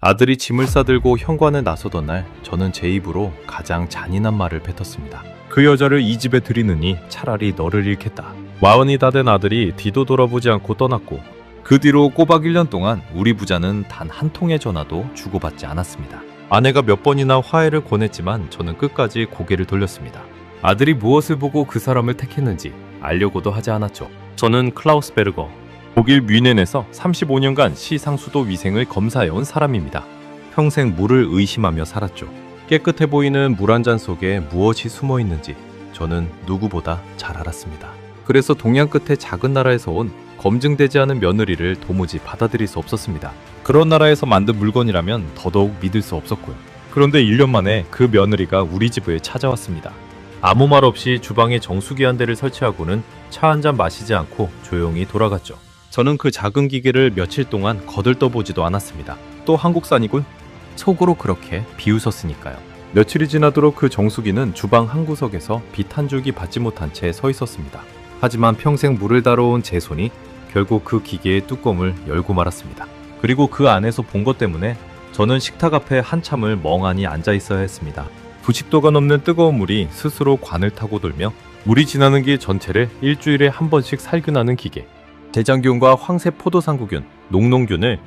아들이 짐을 싸들고 현관에 나서던 날 저는 제 입으로 가장 잔인한 말을 뱉었습니다. 그 여자를 이 집에 들이느니 차라리 너를 잃겠다. 40이 다 된 아들이 뒤도 돌아보지 않고 떠났고 그 뒤로 꼬박 1년 동안 우리 부자는 단 한 통의 전화도 주고받지 않았습니다. 아내가 몇 번이나 화해를 권했지만 저는 끝까지 고개를 돌렸습니다. 아들이 무엇을 보고 그 사람을 택했는지 알려고도 하지 않았죠. 저는 클라우스베르거, 독일 뮌헨에서 35년간 시상수도 위생을 검사해온 사람입니다. 평생 물을 의심하며 살았죠. 깨끗해 보이는 물 한 잔 속에 무엇이 숨어 있는지 저는 누구보다 잘 알았습니다. 그래서 동양 끝의 작은 나라에서 온 검증되지 않은 며느리를 도무지 받아들일 수 없었습니다. 그런 나라에서 만든 물건이라면 더더욱 믿을 수 없었고요. 그런데 1년 만에 그 며느리가 우리 집에 찾아왔습니다. 아무 말 없이 주방에 정수기 한 대를 설치하고는 차 한 잔 마시지 않고 조용히 돌아갔죠. 저는 그 작은 기계를 며칠 동안 거들떠보지도 않았습니다. 또 한국산이군? 속으로 그렇게 비웃었으니까요. 며칠이 지나도록 그 정수기는 주방 한 구석에서 빛 한 줄기 받지 못한 채 서 있었습니다. 하지만 평생 물을 다뤄온 제 손이 결국 그 기계의 뚜껑을 열고 말았습니다. 그리고 그 안에서 본 것 때문에 저는 식탁 앞에 한참을 멍하니 앉아 있어야 했습니다. 90도가 넘는 뜨거운 물이 스스로 관을 타고 돌며 물이 지나는 길 전체를 일주일에 한 번씩 살균하는 기계. 대장균과 황새포도상구균, 녹농균을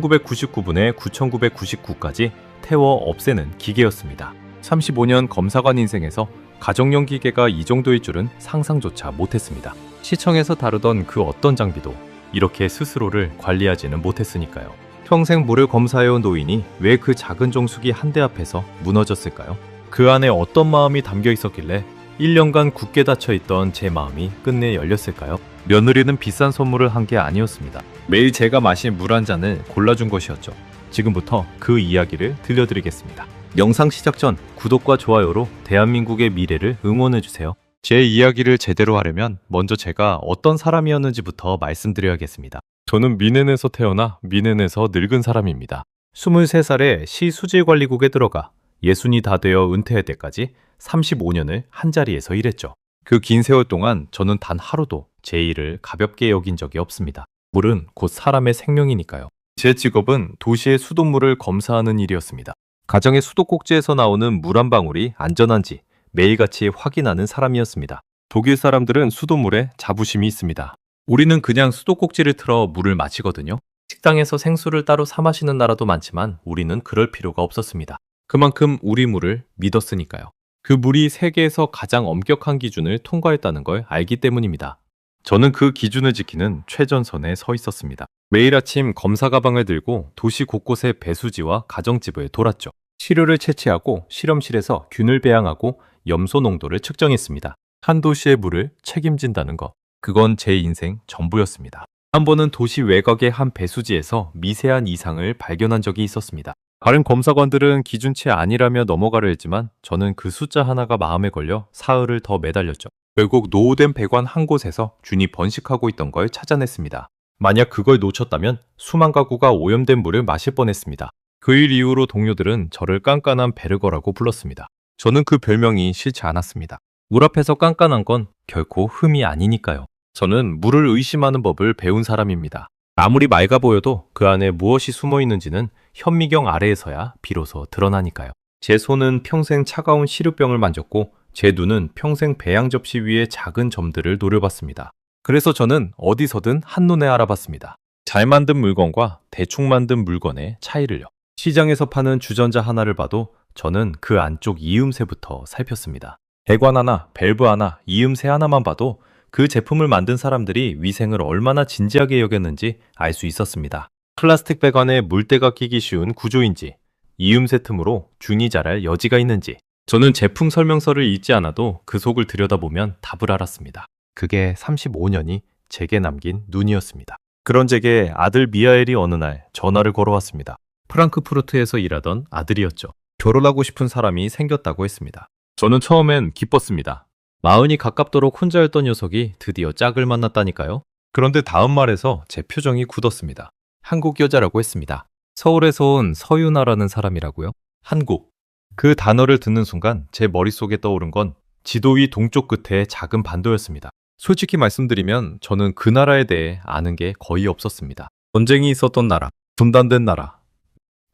9999분에 9999까지 태워 없애는 기계였습니다. 35년 검사관 인생에서 가정용 기계가 이 정도일 줄은 상상조차 못했습니다. 시청에서 다루던 그 어떤 장비도 이렇게 스스로를 관리하지는 못했으니까요. 평생 물을 검사해온 노인이 왜 그 작은 정수기 한 대 앞에서 무너졌을까요? 그 안에 어떤 마음이 담겨 있었길래 1년간 굳게 닫혀있던 제 마음이 끝내 열렸을까요? 며느리는 비싼 선물을 한 게 아니었습니다. 매일 제가 마신 물 한 잔을 골라준 것이었죠. 지금부터 그 이야기를 들려드리겠습니다. 영상 시작 전 구독과 좋아요로 대한민국의 미래를 응원해주세요. 제 이야기를 제대로 하려면 먼저 제가 어떤 사람이었는지부터 말씀드려야겠습니다. 저는 뮌헨에서 태어나 뮌헨에서 늙은 사람입니다. 23살에 시 수질관리국에 들어가 60이 다 되어 은퇴할 때까지 35년을 한자리에서 일했죠. 그 긴 세월 동안 저는 단 하루도 제 일을 가볍게 여긴 적이 없습니다. 물은 곧 사람의 생명이니까요. 제 직업은 도시의 수돗물을 검사하는 일이었습니다. 가정의 수도꼭지에서 나오는 물 한 방울이 안전한지 매일같이 확인하는 사람이었습니다. 독일 사람들은 수돗물에 자부심이 있습니다. 우리는 그냥 수도꼭지를 틀어 물을 마시거든요. 식당에서 생수를 따로 사 마시는 나라도 많지만 우리는 그럴 필요가 없었습니다. 그만큼 우리 물을 믿었으니까요. 그 물이 세계에서 가장 엄격한 기준을 통과했다는 걸 알기 때문입니다. 저는 그 기준을 지키는 최전선에 서 있었습니다. 매일 아침 검사 가방을 들고 도시 곳곳의 배수지와 가정집을 돌았죠. 시료를 채취하고 실험실에서 균을 배양하고 염소 농도를 측정했습니다. 한 도시의 물을 책임진다는 것, 그건 제 인생 전부였습니다. 한 번은 도시 외곽의 한 배수지에서 미세한 이상을 발견한 적이 있었습니다. 다른 검사관들은 기준치 아니라며 넘어가려 했지만 저는 그 숫자 하나가 마음에 걸려 사흘을 더 매달렸죠. 결국 노후된 배관 한 곳에서 균이 번식하고 있던 걸 찾아냈습니다. 만약 그걸 놓쳤다면 수만 가구가 오염된 물을 마실 뻔했습니다. 그 일 이후로 동료들은 저를 깐깐한 베르거라고 불렀습니다. 저는 그 별명이 싫지 않았습니다. 물 앞에서 깐깐한 건 결코 흠이 아니니까요. 저는 물을 의심하는 법을 배운 사람입니다. 아무리 맑아 보여도 그 안에 무엇이 숨어 있는지는 현미경 아래에서야 비로소 드러나니까요. 제 손은 평생 차가운 시루병을 만졌고 제 눈은 평생 배양 접시 위의 작은 점들을 노려봤습니다. 그래서 저는 어디서든 한눈에 알아봤습니다. 잘 만든 물건과 대충 만든 물건의 차이를요. 시장에서 파는 주전자 하나를 봐도 저는 그 안쪽 이음새부터 살폈습니다. 배관 하나, 밸브 하나, 이음새 하나만 봐도 그 제품을 만든 사람들이 위생을 얼마나 진지하게 여겼는지 알 수 있었습니다. 플라스틱 배관에 물때가 끼기 쉬운 구조인지, 이음새 틈으로 균이 자랄 여지가 있는지, 저는 제품 설명서를 읽지 않아도 그 속을 들여다보면 답을 알았습니다. 그게 35년이 제게 남긴 눈이었습니다. 그런 제게 아들 미하엘이 어느 날 전화를 걸어왔습니다. 프랑크푸르트에서 일하던 아들이었죠. 결혼하고 싶은 사람이 생겼다고 했습니다. 저는 처음엔 기뻤습니다. 40이 가깝도록 혼자였던 녀석이 드디어 짝을 만났다니까요. 그런데 다음 말에서 제 표정이 굳었습니다. 한국 여자라고 했습니다. 서울에서 온 서유나라는 사람이라고요? 한국. 그 단어를 듣는 순간 제 머릿속에 떠오른 건 지도 위 동쪽 끝에 작은 반도였습니다. 솔직히 말씀드리면 저는 그 나라에 대해 아는 게 거의 없었습니다. 전쟁이 있었던 나라, 분단된 나라,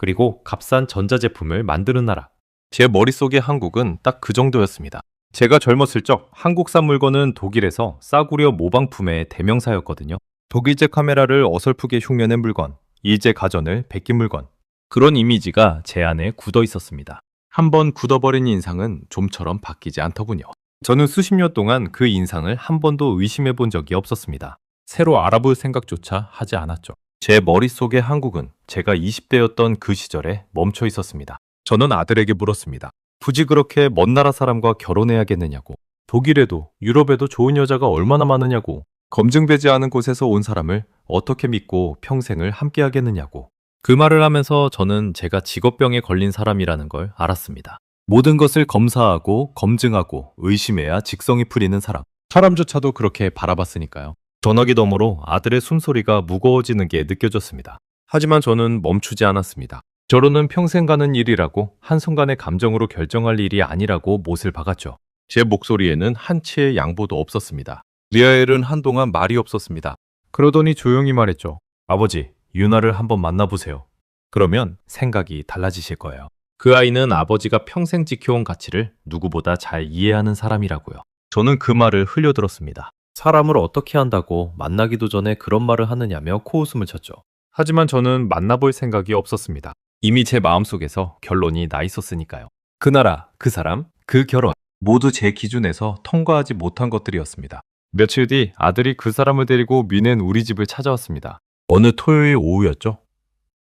그리고 값싼 전자제품을 만드는 나라. 제 머릿속의 한국은 딱 그 정도였습니다. 제가 젊었을 적 한국산 물건은 독일에서 싸구려 모방품의 대명사였거든요. 독일제 카메라를 어설프게 흉내낸 물건, 일제 가전을 베낀 물건. 그런 이미지가 제 안에 굳어 있었습니다. 한번 굳어버린 인상은 좀처럼 바뀌지 않더군요. 저는 수십 년 동안 그 인상을 한 번도 의심해 본 적이 없었습니다. 새로 알아볼 생각조차 하지 않았죠. 제 머릿속의 한국은 제가 20대였던 그 시절에 멈춰 있었습니다. 저는 아들에게 물었습니다. 굳이 그렇게 먼 나라 사람과 결혼해야겠느냐고. 독일에도 유럽에도 좋은 여자가 얼마나 많으냐고. 검증되지 않은 곳에서 온 사람을 어떻게 믿고 평생을 함께 하겠느냐고. 그 말을 하면서 저는 제가 직업병에 걸린 사람이라는 걸 알았습니다. 모든 것을 검사하고 검증하고 의심해야 직성이 풀리는 사람. 사람조차도 그렇게 바라봤으니까요. 전화기 너머로 아들의 숨소리가 무거워지는 게 느껴졌습니다. 하지만 저는 멈추지 않았습니다. 결혼은 평생 가는 일이라고 한순간의 감정으로 결정할 일이 아니라고 못을 박았죠. 제 목소리에는 한치의 양보도 없었습니다. 리아엘은 한동안 말이 없었습니다. 그러더니 조용히 말했죠. 아버지, 유나를 한번 만나보세요. 그러면 생각이 달라지실 거예요. 그 아이는 아버지가 평생 지켜온 가치를 누구보다 잘 이해하는 사람이라고요. 저는 그 말을 흘려들었습니다. 사람을 어떻게 한다고 만나기도 전에 그런 말을 하느냐며 코웃음을 쳤죠. 하지만 저는 만나볼 생각이 없었습니다. 이미 제 마음속에서 결론이 나 있었으니까요. 그 나라, 그 사람, 그 결혼 모두 제 기준에서 통과하지 못한 것들이었습니다. 며칠 뒤 아들이 그 사람을 데리고 미넨 우리 집을 찾아왔습니다. 어느 토요일 오후였죠.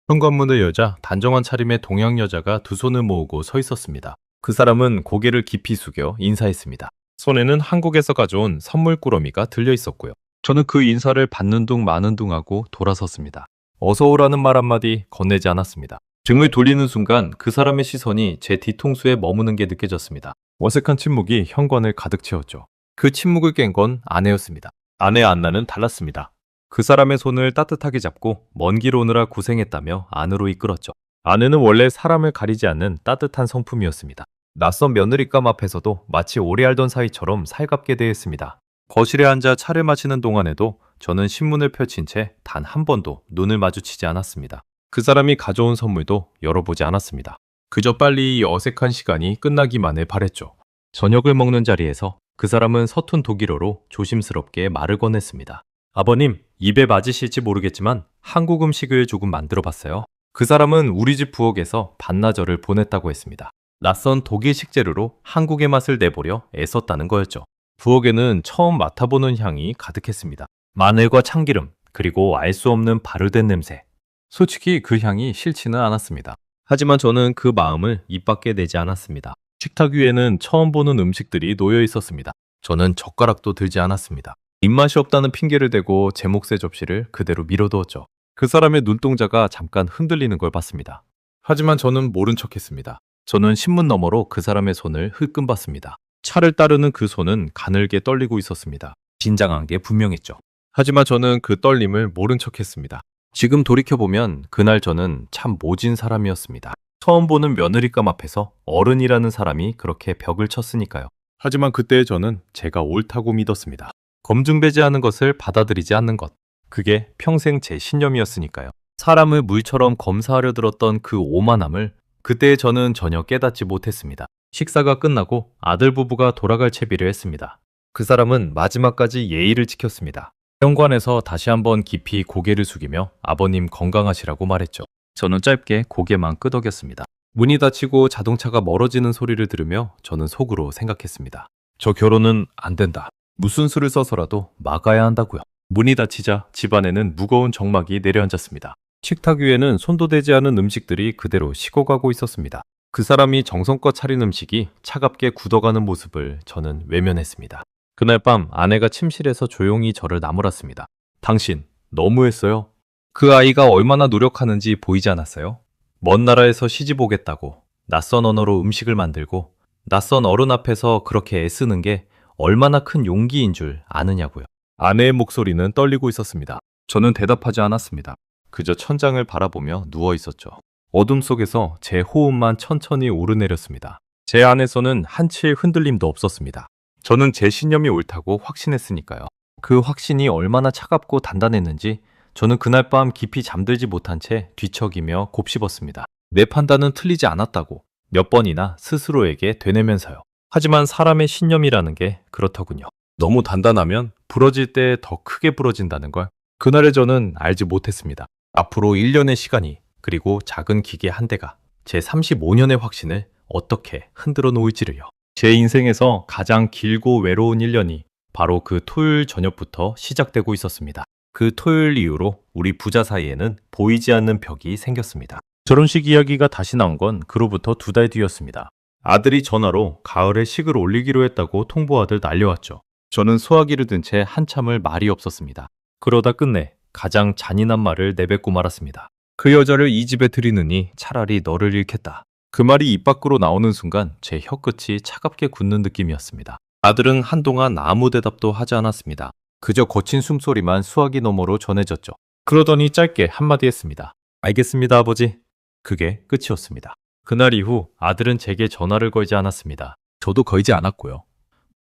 현관문을 열자 단정한 차림의 동양 여자가 두 손을 모으고 서 있었습니다. 그 사람은 고개를 깊이 숙여 인사했습니다. 손에는 한국에서 가져온 선물 꾸러미가 들려 있었고요. 저는 그 인사를 받는 둥 마는 둥 하고 돌아섰습니다. 어서 오라는 말 한마디 건네지 않았습니다. 등을 돌리는 순간 그 사람의 시선이 제 뒤통수에 머무는 게 느껴졌습니다. 어색한 침묵이 현관을 가득 채웠죠. 그 침묵을 깬 건 아내였습니다. 아내 안나는 달랐습니다. 그 사람의 손을 따뜻하게 잡고 먼 길 오느라 고생했다며 안으로 이끌었죠. 아내는 원래 사람을 가리지 않는 따뜻한 성품이었습니다. 낯선 며느리감 앞에서도 마치 오래 알던 사이처럼 살갑게 대했습니다. 거실에 앉아 차를 마시는 동안에도 저는 신문을 펼친 채 단 한 번도 눈을 마주치지 않았습니다. 그 사람이 가져온 선물도 열어보지 않았습니다. 그저 빨리 이 어색한 시간이 끝나기만을 바랬죠. 저녁을 먹는 자리에서 그 사람은 서툰 독일어로 조심스럽게 말을 꺼냈습니다. 아버님, 입에 맞으실지 모르겠지만 한국 음식을 조금 만들어 봤어요. 그 사람은 우리 집 부엌에서 반나절을 보냈다고 했습니다. 낯선 독일 식재료로 한국의 맛을 내보려 애썼다는 거였죠. 부엌에는 처음 맡아보는 향이 가득했습니다. 마늘과 참기름, 그리고 알 수 없는 발효된 냄새. 솔직히 그 향이 싫지는 않았습니다. 하지만 저는 그 마음을 입 밖에 내지 않았습니다. 식탁 위에는 처음 보는 음식들이 놓여 있었습니다. 저는 젓가락도 들지 않았습니다. 입맛이 없다는 핑계를 대고 제 몫의 접시를 그대로 밀어두었죠. 그 사람의 눈동자가 잠깐 흔들리는 걸 봤습니다. 하지만 저는 모른 척했습니다. 저는 신문 너머로 그 사람의 손을 흘끔 봤습니다. 차를 따르는 그 손은 가늘게 떨리고 있었습니다. 긴장한 게 분명했죠. 하지만 저는 그 떨림을 모른 척했습니다. 지금 돌이켜보면 그날 저는 참 모진 사람이었습니다. 처음 보는 며느리감 앞에서 어른이라는 사람이 그렇게 벽을 쳤으니까요. 하지만 그때의 저는 제가 옳다고 믿었습니다. 검증되지 않은 것을 받아들이지 않는 것. 그게 평생 제 신념이었으니까요. 사람을 물처럼 검사하려 들었던 그 오만함을 그때의 저는 전혀 깨닫지 못했습니다. 식사가 끝나고 아들 부부가 돌아갈 채비를 했습니다. 그 사람은 마지막까지 예의를 지켰습니다. 현관에서 다시 한번 깊이 고개를 숙이며 아버님 건강하시라고 말했죠. 저는 짧게 고개만 끄덕였습니다. 문이 닫히고 자동차가 멀어지는 소리를 들으며 저는 속으로 생각했습니다. 저 결혼은 안 된다. 무슨 수를 써서라도 막아야 한다고요. 문이 닫히자 집안에는 무거운 정막이 내려앉았습니다. 식탁 위에는 손도 대지 않은 음식들이 그대로 식어가고 있었습니다. 그 사람이 정성껏 차린 음식이 차갑게 굳어가는 모습을 저는 외면했습니다. 그날 밤 아내가 침실에서 조용히 저를 나무랐습니다. 당신 너무했어요. 그 아이가 얼마나 노력하는지 보이지 않았어요? 먼 나라에서 시집 오겠다고 낯선 언어로 음식을 만들고 낯선 어른 앞에서 그렇게 애쓰는 게 얼마나 큰 용기인 줄 아느냐고요. 아내의 목소리는 떨리고 있었습니다. 저는 대답하지 않았습니다. 그저 천장을 바라보며 누워 있었죠. 어둠 속에서 제 호흡만 천천히 오르내렸습니다. 제 안에서는 한치의 흔들림도 없었습니다. 저는 제 신념이 옳다고 확신했으니까요. 그 확신이 얼마나 차갑고 단단했는지 저는 그날 밤 깊이 잠들지 못한 채 뒤척이며 곱씹었습니다. 내 판단은 틀리지 않았다고 몇 번이나 스스로에게 되뇌면서요. 하지만 사람의 신념이라는 게 그렇더군요. 너무 단단하면 부러질 때 더 크게 부러진다는 걸 그날의 저는 알지 못했습니다. 앞으로 1년의 시간이 그리고 작은 기계 한 대가 제 35년의 확신을 어떻게 흔들어 놓을지를요. 제 인생에서 가장 길고 외로운 1년이 바로 그 토요일 저녁부터 시작되고 있었습니다. 그 토요일 이후로 우리 부자 사이에는 보이지 않는 벽이 생겼습니다. 결혼식 이야기가 다시 나온 건 그로부터 2달 뒤였습니다. 아들이 전화로 가을에 식을 올리기로 했다고 통보하듯 날려왔죠. 저는 소화기를 든 채 한참을 말이 없었습니다. 그러다 끝내 가장 잔인한 말을 내뱉고 말았습니다. 그 여자를 이 집에 들이느니 차라리 너를 잃겠다. 그 말이 입 밖으로 나오는 순간 제 혀끝이 차갑게 굳는 느낌이었습니다. 아들은 한동안 아무 대답도 하지 않았습니다. 그저 거친 숨소리만 수화기 너머로 전해졌죠. 그러더니 짧게 한마디 했습니다. 알겠습니다, 아버지. 그게 끝이었습니다. 그날 이후 아들은 제게 전화를 걸지 않았습니다. 저도 걸지 않았고요.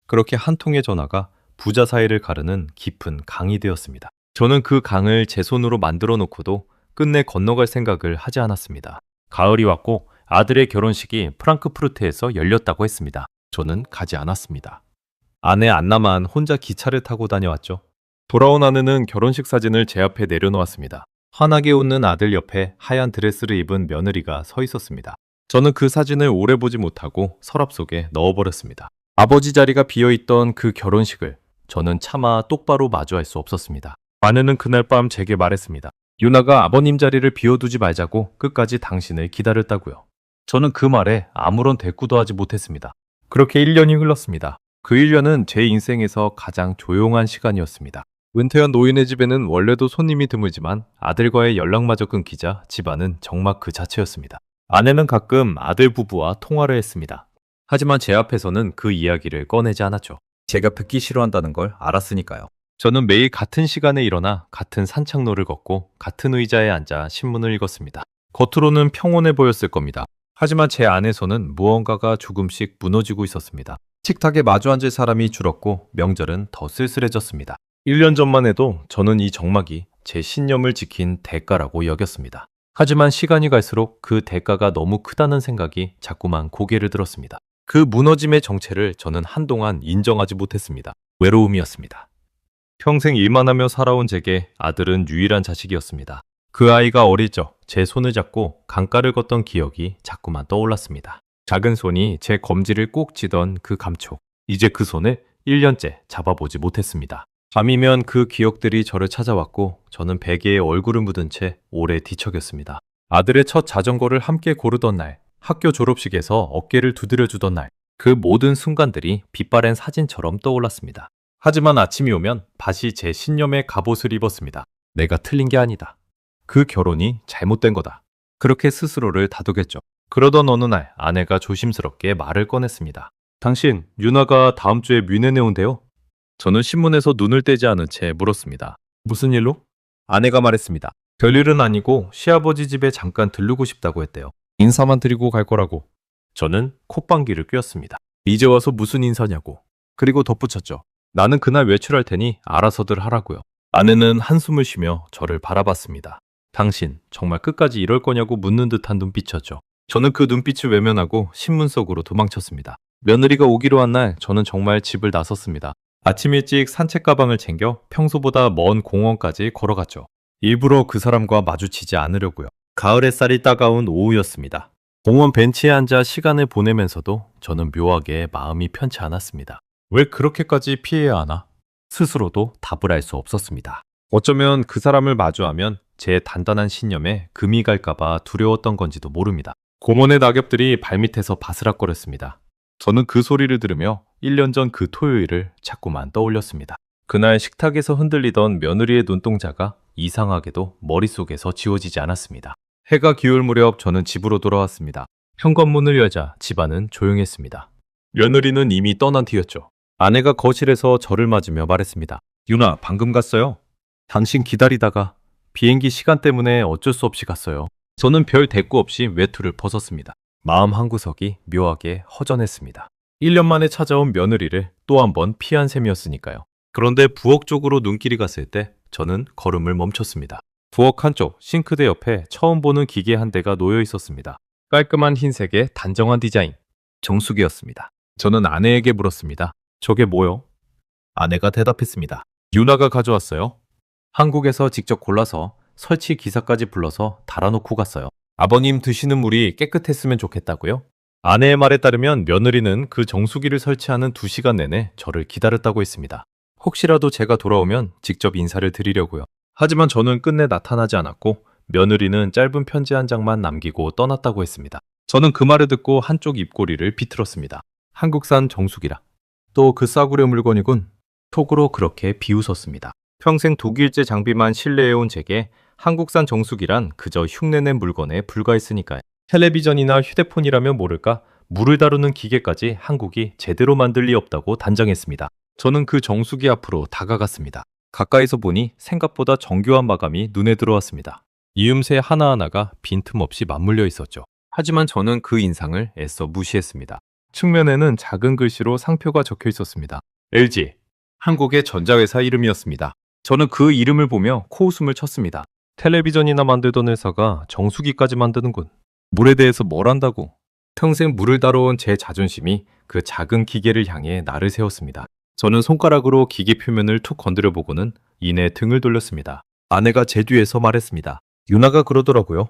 그렇게 한 통의 전화가 부자 사이를 가르는 깊은 강이 되었습니다. 저는 그 강을 제 손으로 만들어 놓고도 끝내 건너갈 생각을 하지 않았습니다. 가을이 왔고 아들의 결혼식이 프랑크푸르트에서 열렸다고 했습니다. 저는 가지 않았습니다. 아내 안나만 혼자 기차를 타고 다녀왔죠. 돌아온 아내는 결혼식 사진을 제 앞에 내려놓았습니다. 환하게 웃는 아들 옆에 하얀 드레스를 입은 며느리가 서 있었습니다. 저는 그 사진을 오래 보지 못하고 서랍 속에 넣어버렸습니다. 아버지 자리가 비어있던 그 결혼식을 저는 차마 똑바로 마주할 수 없었습니다. 아내는 그날 밤 제게 말했습니다. 유나가 아버님 자리를 비워두지 말자고 끝까지 당신을 기다렸다고요. 저는 그 말에 아무런 대꾸도 하지 못했습니다. 그렇게 1년이 흘렀습니다. 그 1년은 제 인생에서 가장 조용한 시간이었습니다. 은퇴한 노인의 집에는 원래도 손님이 드물지만 아들과의 연락마저 끊기자 집안은 정막 그 자체였습니다. 아내는 가끔 아들 부부와 통화를 했습니다. 하지만 제 앞에서는 그 이야기를 꺼내지 않았죠. 제가 듣기 싫어한다는 걸 알았으니까요. 저는 매일 같은 시간에 일어나 같은 산책로를 걷고 같은 의자에 앉아 신문을 읽었습니다. 겉으로는 평온해 보였을 겁니다. 하지만 제 안에서는 무언가가 조금씩 무너지고 있었습니다. 식탁에 마주 앉을 사람이 줄었고 명절은 더 쓸쓸해졌습니다. 1년 전만 해도 저는 이 정막이 제 신념을 지킨 대가라고 여겼습니다. 하지만 시간이 갈수록 그 대가가 너무 크다는 생각이 자꾸만 고개를 들었습니다. 그 무너짐의 정체를 저는 한동안 인정하지 못했습니다. 외로움이었습니다. 평생 일만 하며 살아온 제게 아들은 유일한 자식이었습니다. 그 아이가 어릴 적 제 손을 잡고 강가를 걷던 기억이 자꾸만 떠올랐습니다. 작은 손이 제 검지를 꼭 쥐던 그 감촉. 이제 그 손을 1년째 잡아보지 못했습니다. 밤이면 그 기억들이 저를 찾아왔고 저는 베개에 얼굴을 묻은 채 오래 뒤척였습니다. 아들의 첫 자전거를 함께 고르던 날, 학교 졸업식에서 어깨를 두드려주던 날, 그 모든 순간들이 빛바랜 사진처럼 떠올랐습니다. 하지만 아침이 오면 다시 제 신념의 갑옷을 입었습니다. 내가 틀린 게 아니다. 그 결혼이 잘못된 거다. 그렇게 스스로를 다독였죠. 그러던 어느 날 아내가 조심스럽게 말을 꺼냈습니다. 당신, 유나가 다음 주에 뮌헨에 온대요? 저는 신문에서 눈을 떼지 않은 채 물었습니다. 무슨 일로? 아내가 말했습니다. 별일은 아니고 시아버지 집에 잠깐 들르고 싶다고 했대요. 인사만 드리고 갈 거라고. 저는 콧방귀를 뀌었습니다. 이제 와서 무슨 인사냐고. 그리고 덧붙였죠. 나는 그날 외출할 테니 알아서들 하라고요. 아내는 한숨을 쉬며 저를 바라봤습니다. 당신 정말 끝까지 이럴 거냐고 묻는 듯한 눈빛이었죠. 저는 그 눈빛을 외면하고 신문 속으로 도망쳤습니다. 며느리가 오기로 한 날 저는 정말 집을 나섰습니다. 아침 일찍 산책 가방을 챙겨 평소보다 먼 공원까지 걸어갔죠. 일부러 그 사람과 마주치지 않으려고요. 가을 햇살이 따가운 오후였습니다. 공원 벤치에 앉아 시간을 보내면서도 저는 묘하게 마음이 편치 않았습니다. 왜 그렇게까지 피해야 하나? 스스로도 답을 알 수 없었습니다. 어쩌면 그 사람을 마주하면 제 단단한 신념에 금이 갈까봐 두려웠던 건지도 모릅니다. 공원의 낙엽들이 발밑에서 바스락거렸습니다. 저는 그 소리를 들으며 1년 전 그 토요일을 자꾸만 떠올렸습니다. 그날 식탁에서 흔들리던 며느리의 눈동자가 이상하게도 머릿속에서 지워지지 않았습니다. 해가 기울 무렵 저는 집으로 돌아왔습니다. 현관문을 열자 집안은 조용했습니다. 며느리는 이미 떠난 뒤였죠. 아내가 거실에서 저를 맞으며 말했습니다. 유나, 방금 갔어요? 당신 기다리다가 비행기 시간 때문에 어쩔 수 없이 갔어요. 저는 별 대꾸 없이 외투를 벗었습니다. 마음 한구석이 묘하게 허전했습니다. 1년 만에 찾아온 며느리를 또 한 번 피한 셈이었으니까요. 그런데 부엌 쪽으로 눈길이 갔을 때 저는 걸음을 멈췄습니다. 부엌 한쪽 싱크대 옆에 처음 보는 기계 한 대가 놓여 있었습니다. 깔끔한 흰색의 단정한 디자인. 정수기였습니다. 저는 아내에게 물었습니다. 저게 뭐요? 아내가 대답했습니다. 유나가 가져왔어요. 한국에서 직접 골라서 설치 기사까지 불러서 달아놓고 갔어요. 아버님 드시는 물이 깨끗했으면 좋겠다고요? 아내의 말에 따르면 며느리는 그 정수기를 설치하는 2시간 내내 저를 기다렸다고 했습니다. 혹시라도 제가 돌아오면 직접 인사를 드리려고요. 하지만 저는 끝내 나타나지 않았고 며느리는 짧은 편지 한 장만 남기고 떠났다고 했습니다. 저는 그 말을 듣고 한쪽 입꼬리를 비틀었습니다. 한국산 정수기라. 또 그 싸구려 물건이군. 속으로 그렇게 비웃었습니다. 평생 독일제 장비만 신뢰해온 제게 한국산 정수기란 그저 흉내낸 물건에 불과했으니까요. 텔레비전이나 휴대폰이라면 모를까 물을 다루는 기계까지 한국이 제대로 만들 리 없다고 단정했습니다. 저는 그 정수기 앞으로 다가갔습니다. 가까이서 보니 생각보다 정교한 마감이 눈에 들어왔습니다. 이음새 하나하나가 빈틈없이 맞물려 있었죠. 하지만 저는 그 인상을 애써 무시했습니다. 측면에는 작은 글씨로 상표가 적혀 있었습니다. LG, 한국의 전자회사 이름이었습니다. 저는 그 이름을 보며 코웃음을 쳤습니다. 텔레비전이나 만들던 회사가 정수기까지 만드는군. 물에 대해서 뭘 안다고. 평생 물을 다뤄온 제 자존심이 그 작은 기계를 향해 날을 세웠습니다. 저는 손가락으로 기계 표면을 툭 건드려 보고는 이내 등을 돌렸습니다. 아내가 제 뒤에서 말했습니다. 유나가 그러더라고요.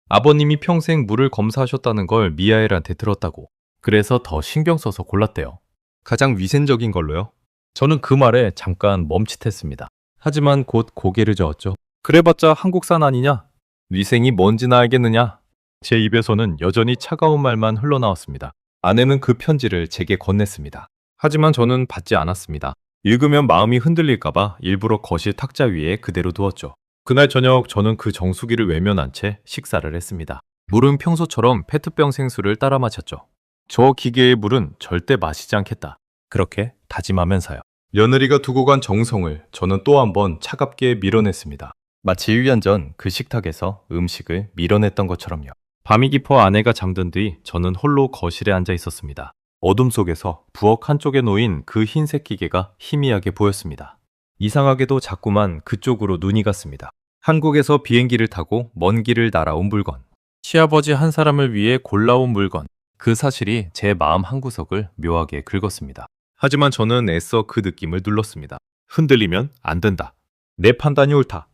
아버님이 평생 물을 검사하셨다는 걸 미하엘한테 들었다고. 그래서 더 신경 써서 골랐대요. 가장 위생적인 걸로요. 저는 그 말에 잠깐 멈칫했습니다. 하지만 곧 고개를 저었죠. 그래봤자 한국산 아니냐? 위생이 뭔지나 알겠느냐? 제 입에서는 여전히 차가운 말만 흘러나왔습니다. 아내는 그 편지를 제게 건넸습니다. 하지만 저는 받지 않았습니다. 읽으면 마음이 흔들릴까봐 일부러 거실 탁자 위에 그대로 두었죠. 그날 저녁 저는 그 정수기를 외면한 채 식사를 했습니다. 물은 평소처럼 페트병 생수를 따라 마셨죠. 저 기계의 물은 절대 마시지 않겠다. 그렇게 다짐하면서요. 며느리가 두고 간 정성을 저는 또 한 번 차갑게 밀어냈습니다. 마치 1년 전 그 식탁에서 음식을 밀어냈던 것처럼요. 밤이 깊어 아내가 잠든 뒤 저는 홀로 거실에 앉아 있었습니다. 어둠 속에서 부엌 한쪽에 놓인 그 흰색 기계가 희미하게 보였습니다. 이상하게도 자꾸만 그쪽으로 눈이 갔습니다. 한국에서 비행기를 타고 먼 길을 날아온 물건. 시아버지 한 사람을 위해 골라온 물건. 그 사실이 제 마음 한구석을 묘하게 긁었습니다. 하지만 저는 애써 그 느낌을 눌렀습니다. 흔들리면 안 된다. 내 판단이 옳다.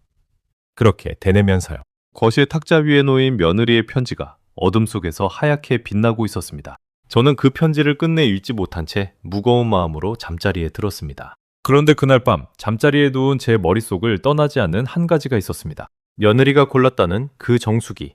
그렇게 되뇌면서요. 거실 탁자 위에 놓인 며느리의 편지가 어둠 속에서 하얗게 빛나고 있었습니다. 저는 그 편지를 끝내 읽지 못한 채 무거운 마음으로 잠자리에 들었습니다. 그런데 그날 밤 잠자리에 누운 제 머릿속을 떠나지 않는 한 가지가 있었습니다. 며느리가 골랐다는 그 정수기.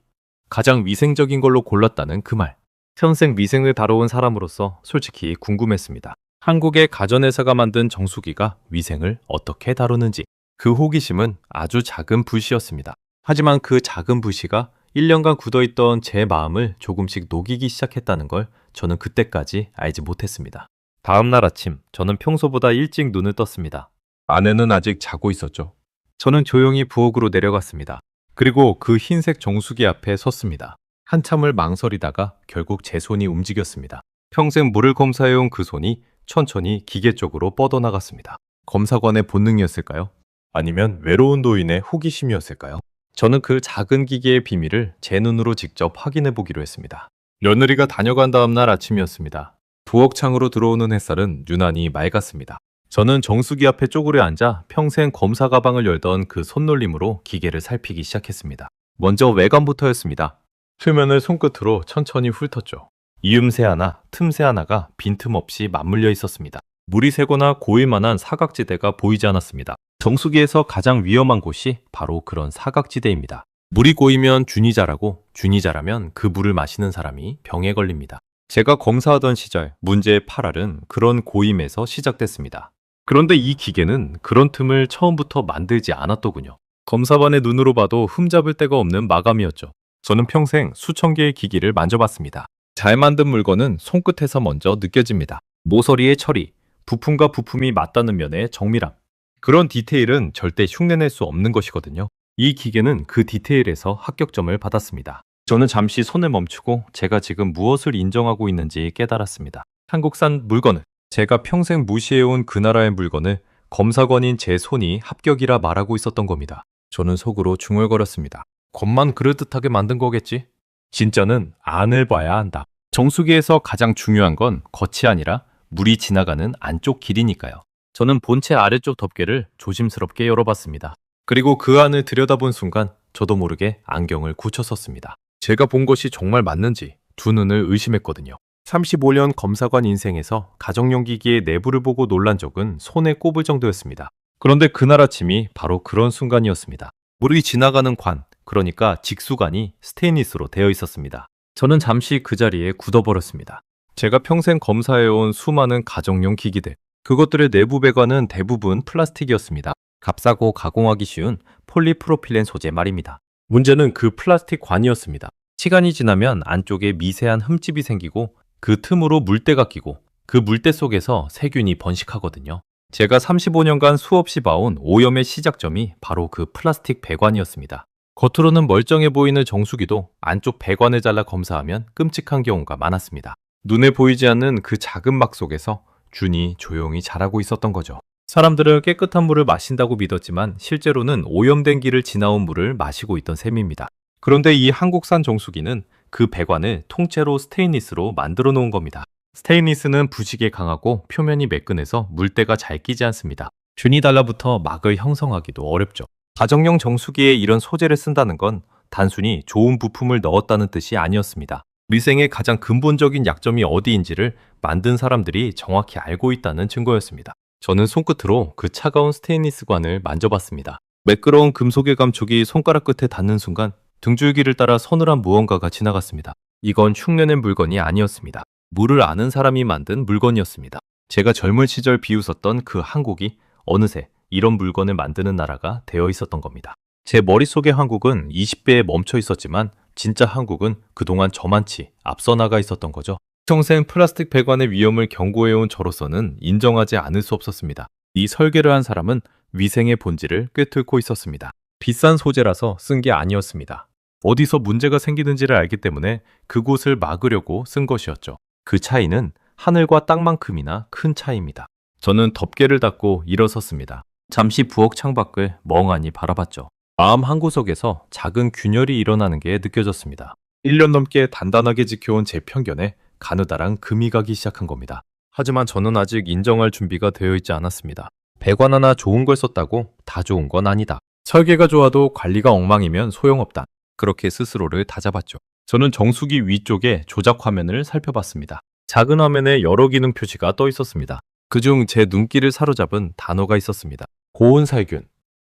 가장 위생적인 걸로 골랐다는 그 말. 평생 위생을 다뤄온 사람으로서 솔직히 궁금했습니다. 한국의 가전회사가 만든 정수기가 위생을 어떻게 다루는지. 그 호기심은 아주 작은 불씨였습니다. 하지만 그 작은 불씨가 1년간 굳어있던 제 마음을 조금씩 녹이기 시작했다는 걸 저는 그때까지 알지 못했습니다. 다음 날 아침, 저는 평소보다 일찍 눈을 떴습니다. 아내는 아직 자고 있었죠. 저는 조용히 부엌으로 내려갔습니다. 그리고 그 흰색 정수기 앞에 섰습니다. 한참을 망설이다가 결국 제 손이 움직였습니다. 평생 물을 검사해온 그 손이 천천히 기계 쪽으로 뻗어나갔습니다. 검사관의 본능이었을까요? 아니면 외로운 노인의 호기심이었을까요? 저는 그 작은 기계의 비밀을 제 눈으로 직접 확인해 보기로 했습니다. 며느리가 다녀간 다음 날 아침이었습니다. 부엌 창으로 들어오는 햇살은 유난히 맑았습니다. 저는 정수기 앞에 쪼그려 앉아 평생 검사 가방을 열던 그 손놀림으로 기계를 살피기 시작했습니다. 먼저 외관부터였습니다. 표면을 손끝으로 천천히 훑었죠. 이음새 하나, 틈새 하나가 빈틈없이 맞물려 있었습니다. 물이 새거나 고일 만한 사각지대가 보이지 않았습니다. 정수기에서 가장 위험한 곳이 바로 그런 사각지대입니다. 물이 고이면 균이 자라고 균이 자라면 그 물을 마시는 사람이 병에 걸립니다. 제가 검사하던 시절 문제의 8알은 그런 고임에서 시작됐습니다. 그런데 이 기계는 그런 틈을 처음부터 만들지 않았더군요. 검사반의 눈으로 봐도 흠잡을 데가 없는 마감이었죠. 저는 평생 수천 개의 기기를 만져봤습니다. 잘 만든 물건은 손끝에서 먼저 느껴집니다. 모서리의 처리, 부품과 부품이 맞닿는 면의 정밀함. 그런 디테일은 절대 흉내낼 수 없는 것이거든요. 이 기계는 그 디테일에서 합격점을 받았습니다. 저는 잠시 손을 멈추고 제가 지금 무엇을 인정하고 있는지 깨달았습니다. 한국산 물건을, 제가 평생 무시해온 그 나라의 물건을 검사관인 제 손이 합격이라 말하고 있었던 겁니다. 저는 속으로 중얼거렸습니다. 겉만 그럴듯하게 만든 거겠지? 진짜는 안을 봐야 한다. 정수기에서 가장 중요한 건 겉이 아니라 물이 지나가는 안쪽 길이니까요. 저는 본체 아래쪽 덮개를 조심스럽게 열어봤습니다. 그리고 그 안을 들여다본 순간 저도 모르게 안경을 굳혔었습니다. 제가 본 것이 정말 맞는지 두 눈을 의심했거든요. 35년 검사관 인생에서 가정용 기기의 내부를 보고 놀란 적은 손에 꼽을 정도였습니다. 그런데 그날 아침이 바로 그런 순간이었습니다. 물이 지나가는 관, 그러니까 직수관이 스테인리스로 되어 있었습니다. 저는 잠시 그 자리에 굳어버렸습니다. 제가 평생 검사해온 수많은 가정용 기기들, 그것들의 내부 배관은 대부분 플라스틱이었습니다. 값싸고 가공하기 쉬운 폴리프로필렌 소재 말입니다. 문제는 그 플라스틱 관이었습니다. 시간이 지나면 안쪽에 미세한 흠집이 생기고 그 틈으로 물때가 끼고 그 물때 속에서 세균이 번식하거든요. 제가 35년간 수없이 봐온 오염의 시작점이 바로 그 플라스틱 배관이었습니다. 겉으로는 멀쩡해 보이는 정수기도 안쪽 배관을 잘라 검사하면 끔찍한 경우가 많았습니다. 눈에 보이지 않는 그 작은 막 속에서 균이 조용히 자라고 있었던 거죠. 사람들은 깨끗한 물을 마신다고 믿었지만 실제로는 오염된 길을 지나온 물을 마시고 있던 셈입니다. 그런데 이 한국산 정수기는 그 배관을 통째로 스테인리스로 만들어 놓은 겁니다. 스테인리스는 부식에 강하고 표면이 매끈해서 물때가 잘 끼지 않습니다. 균이 달라붙어 막을 형성하기도 어렵죠. 가정용 정수기에 이런 소재를 쓴다는 건 단순히 좋은 부품을 넣었다는 뜻이 아니었습니다. 위생의 가장 근본적인 약점이 어디인지를 만든 사람들이 정확히 알고 있다는 증거였습니다. 저는 손끝으로 그 차가운 스테인리스 관을 만져봤습니다. 매끄러운 금속의 감촉이 손가락 끝에 닿는 순간 등줄기를 따라 서늘한 무언가가 지나갔습니다. 이건 흉내낸 물건이 아니었습니다. 물을 아는 사람이 만든 물건이었습니다. 제가 젊은 시절 비웃었던 그 한국이 어느새 이런 물건을 만드는 나라가 되어 있었던 겁니다. 제 머릿속의 한국은 20배에 멈춰 있었지만 진짜 한국은 그동안 저만치 앞서 나가 있었던 거죠. 평생 플라스틱 배관의 위험을 경고해온 저로서는 인정하지 않을 수 없었습니다. 이 설계를 한 사람은 위생의 본질을 꿰뚫고 있었습니다. 비싼 소재라서 쓴 게 아니었습니다. 어디서 문제가 생기는지를 알기 때문에 그곳을 막으려고 쓴 것이었죠. 그 차이는 하늘과 땅만큼이나 큰 차이입니다. 저는 덮개를 닫고 일어섰습니다. 잠시 부엌 창밖을 멍하니 바라봤죠. 마음 한구석에서 작은 균열이 일어나는 게 느껴졌습니다. 1년 넘게 단단하게 지켜온 제 편견에 가느다란 금이 가기 시작한 겁니다. 하지만 저는 아직 인정할 준비가 되어 있지 않았습니다. 배관 하나 좋은 걸 썼다고 다 좋은 건 아니다. 설계가 좋아도 관리가 엉망이면 소용없다. 그렇게 스스로를 다잡았죠. 저는 정수기 위쪽에 조작 화면을 살펴봤습니다. 작은 화면에 여러 기능 표시가 떠 있었습니다. 그중 제 눈길을 사로잡은 단어가 있었습니다. 고온살균.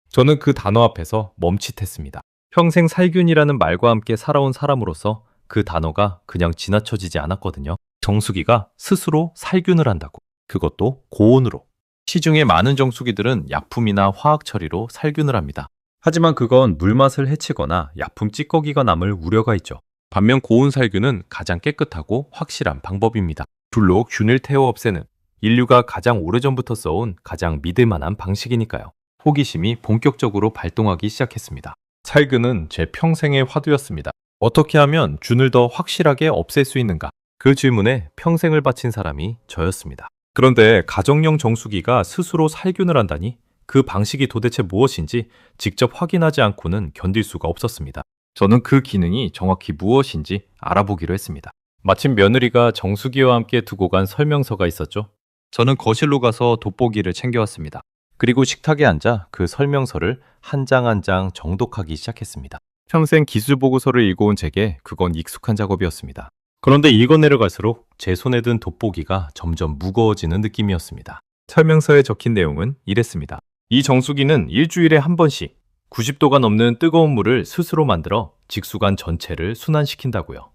저는 그 단어 앞에서 멈칫했습니다. 평생 살균이라는 말과 함께 살아온 사람으로서 그 단어가 그냥 지나쳐지지 않았거든요. 정수기가 스스로 살균을 한다고. 그것도 고온으로. 시중에 많은 정수기들은 약품이나 화학 처리로 살균을 합니다. 하지만 그건 물맛을 해치거나 약품 찌꺼기가 남을 우려가 있죠. 반면 고온살균은 가장 깨끗하고 확실한 방법입니다. 불로 균을 태워 없애는 인류가 가장 오래전부터 써온 가장 믿을만한 방식이니까요. 호기심이 본격적으로 발동하기 시작했습니다. 살균은 제 평생의 화두였습니다. 어떻게 하면 균을 더 확실하게 없앨 수 있는가? 그 질문에 평생을 바친 사람이 저였습니다. 그런데 가정용 정수기가 스스로 살균을 한다니 그 방식이 도대체 무엇인지 직접 확인하지 않고는 견딜 수가 없었습니다. 저는 그 기능이 정확히 무엇인지 알아보기로 했습니다. 마침 며느리가 정수기와 함께 두고 간 설명서가 있었죠. 저는 거실로 가서 돋보기를 챙겨왔습니다. 그리고 식탁에 앉아 그 설명서를 한 장 한 장 정독하기 시작했습니다. 평생 기술 보고서를 읽어온 제게 그건 익숙한 작업이었습니다. 그런데 읽어내려갈수록 제 손에 든 돋보기가 점점 무거워지는 느낌이었습니다. 설명서에 적힌 내용은 이랬습니다. 이 정수기는 일주일에 한 번씩 90도가 넘는 뜨거운 물을 스스로 만들어 직수관 전체를 순환시킨다고요.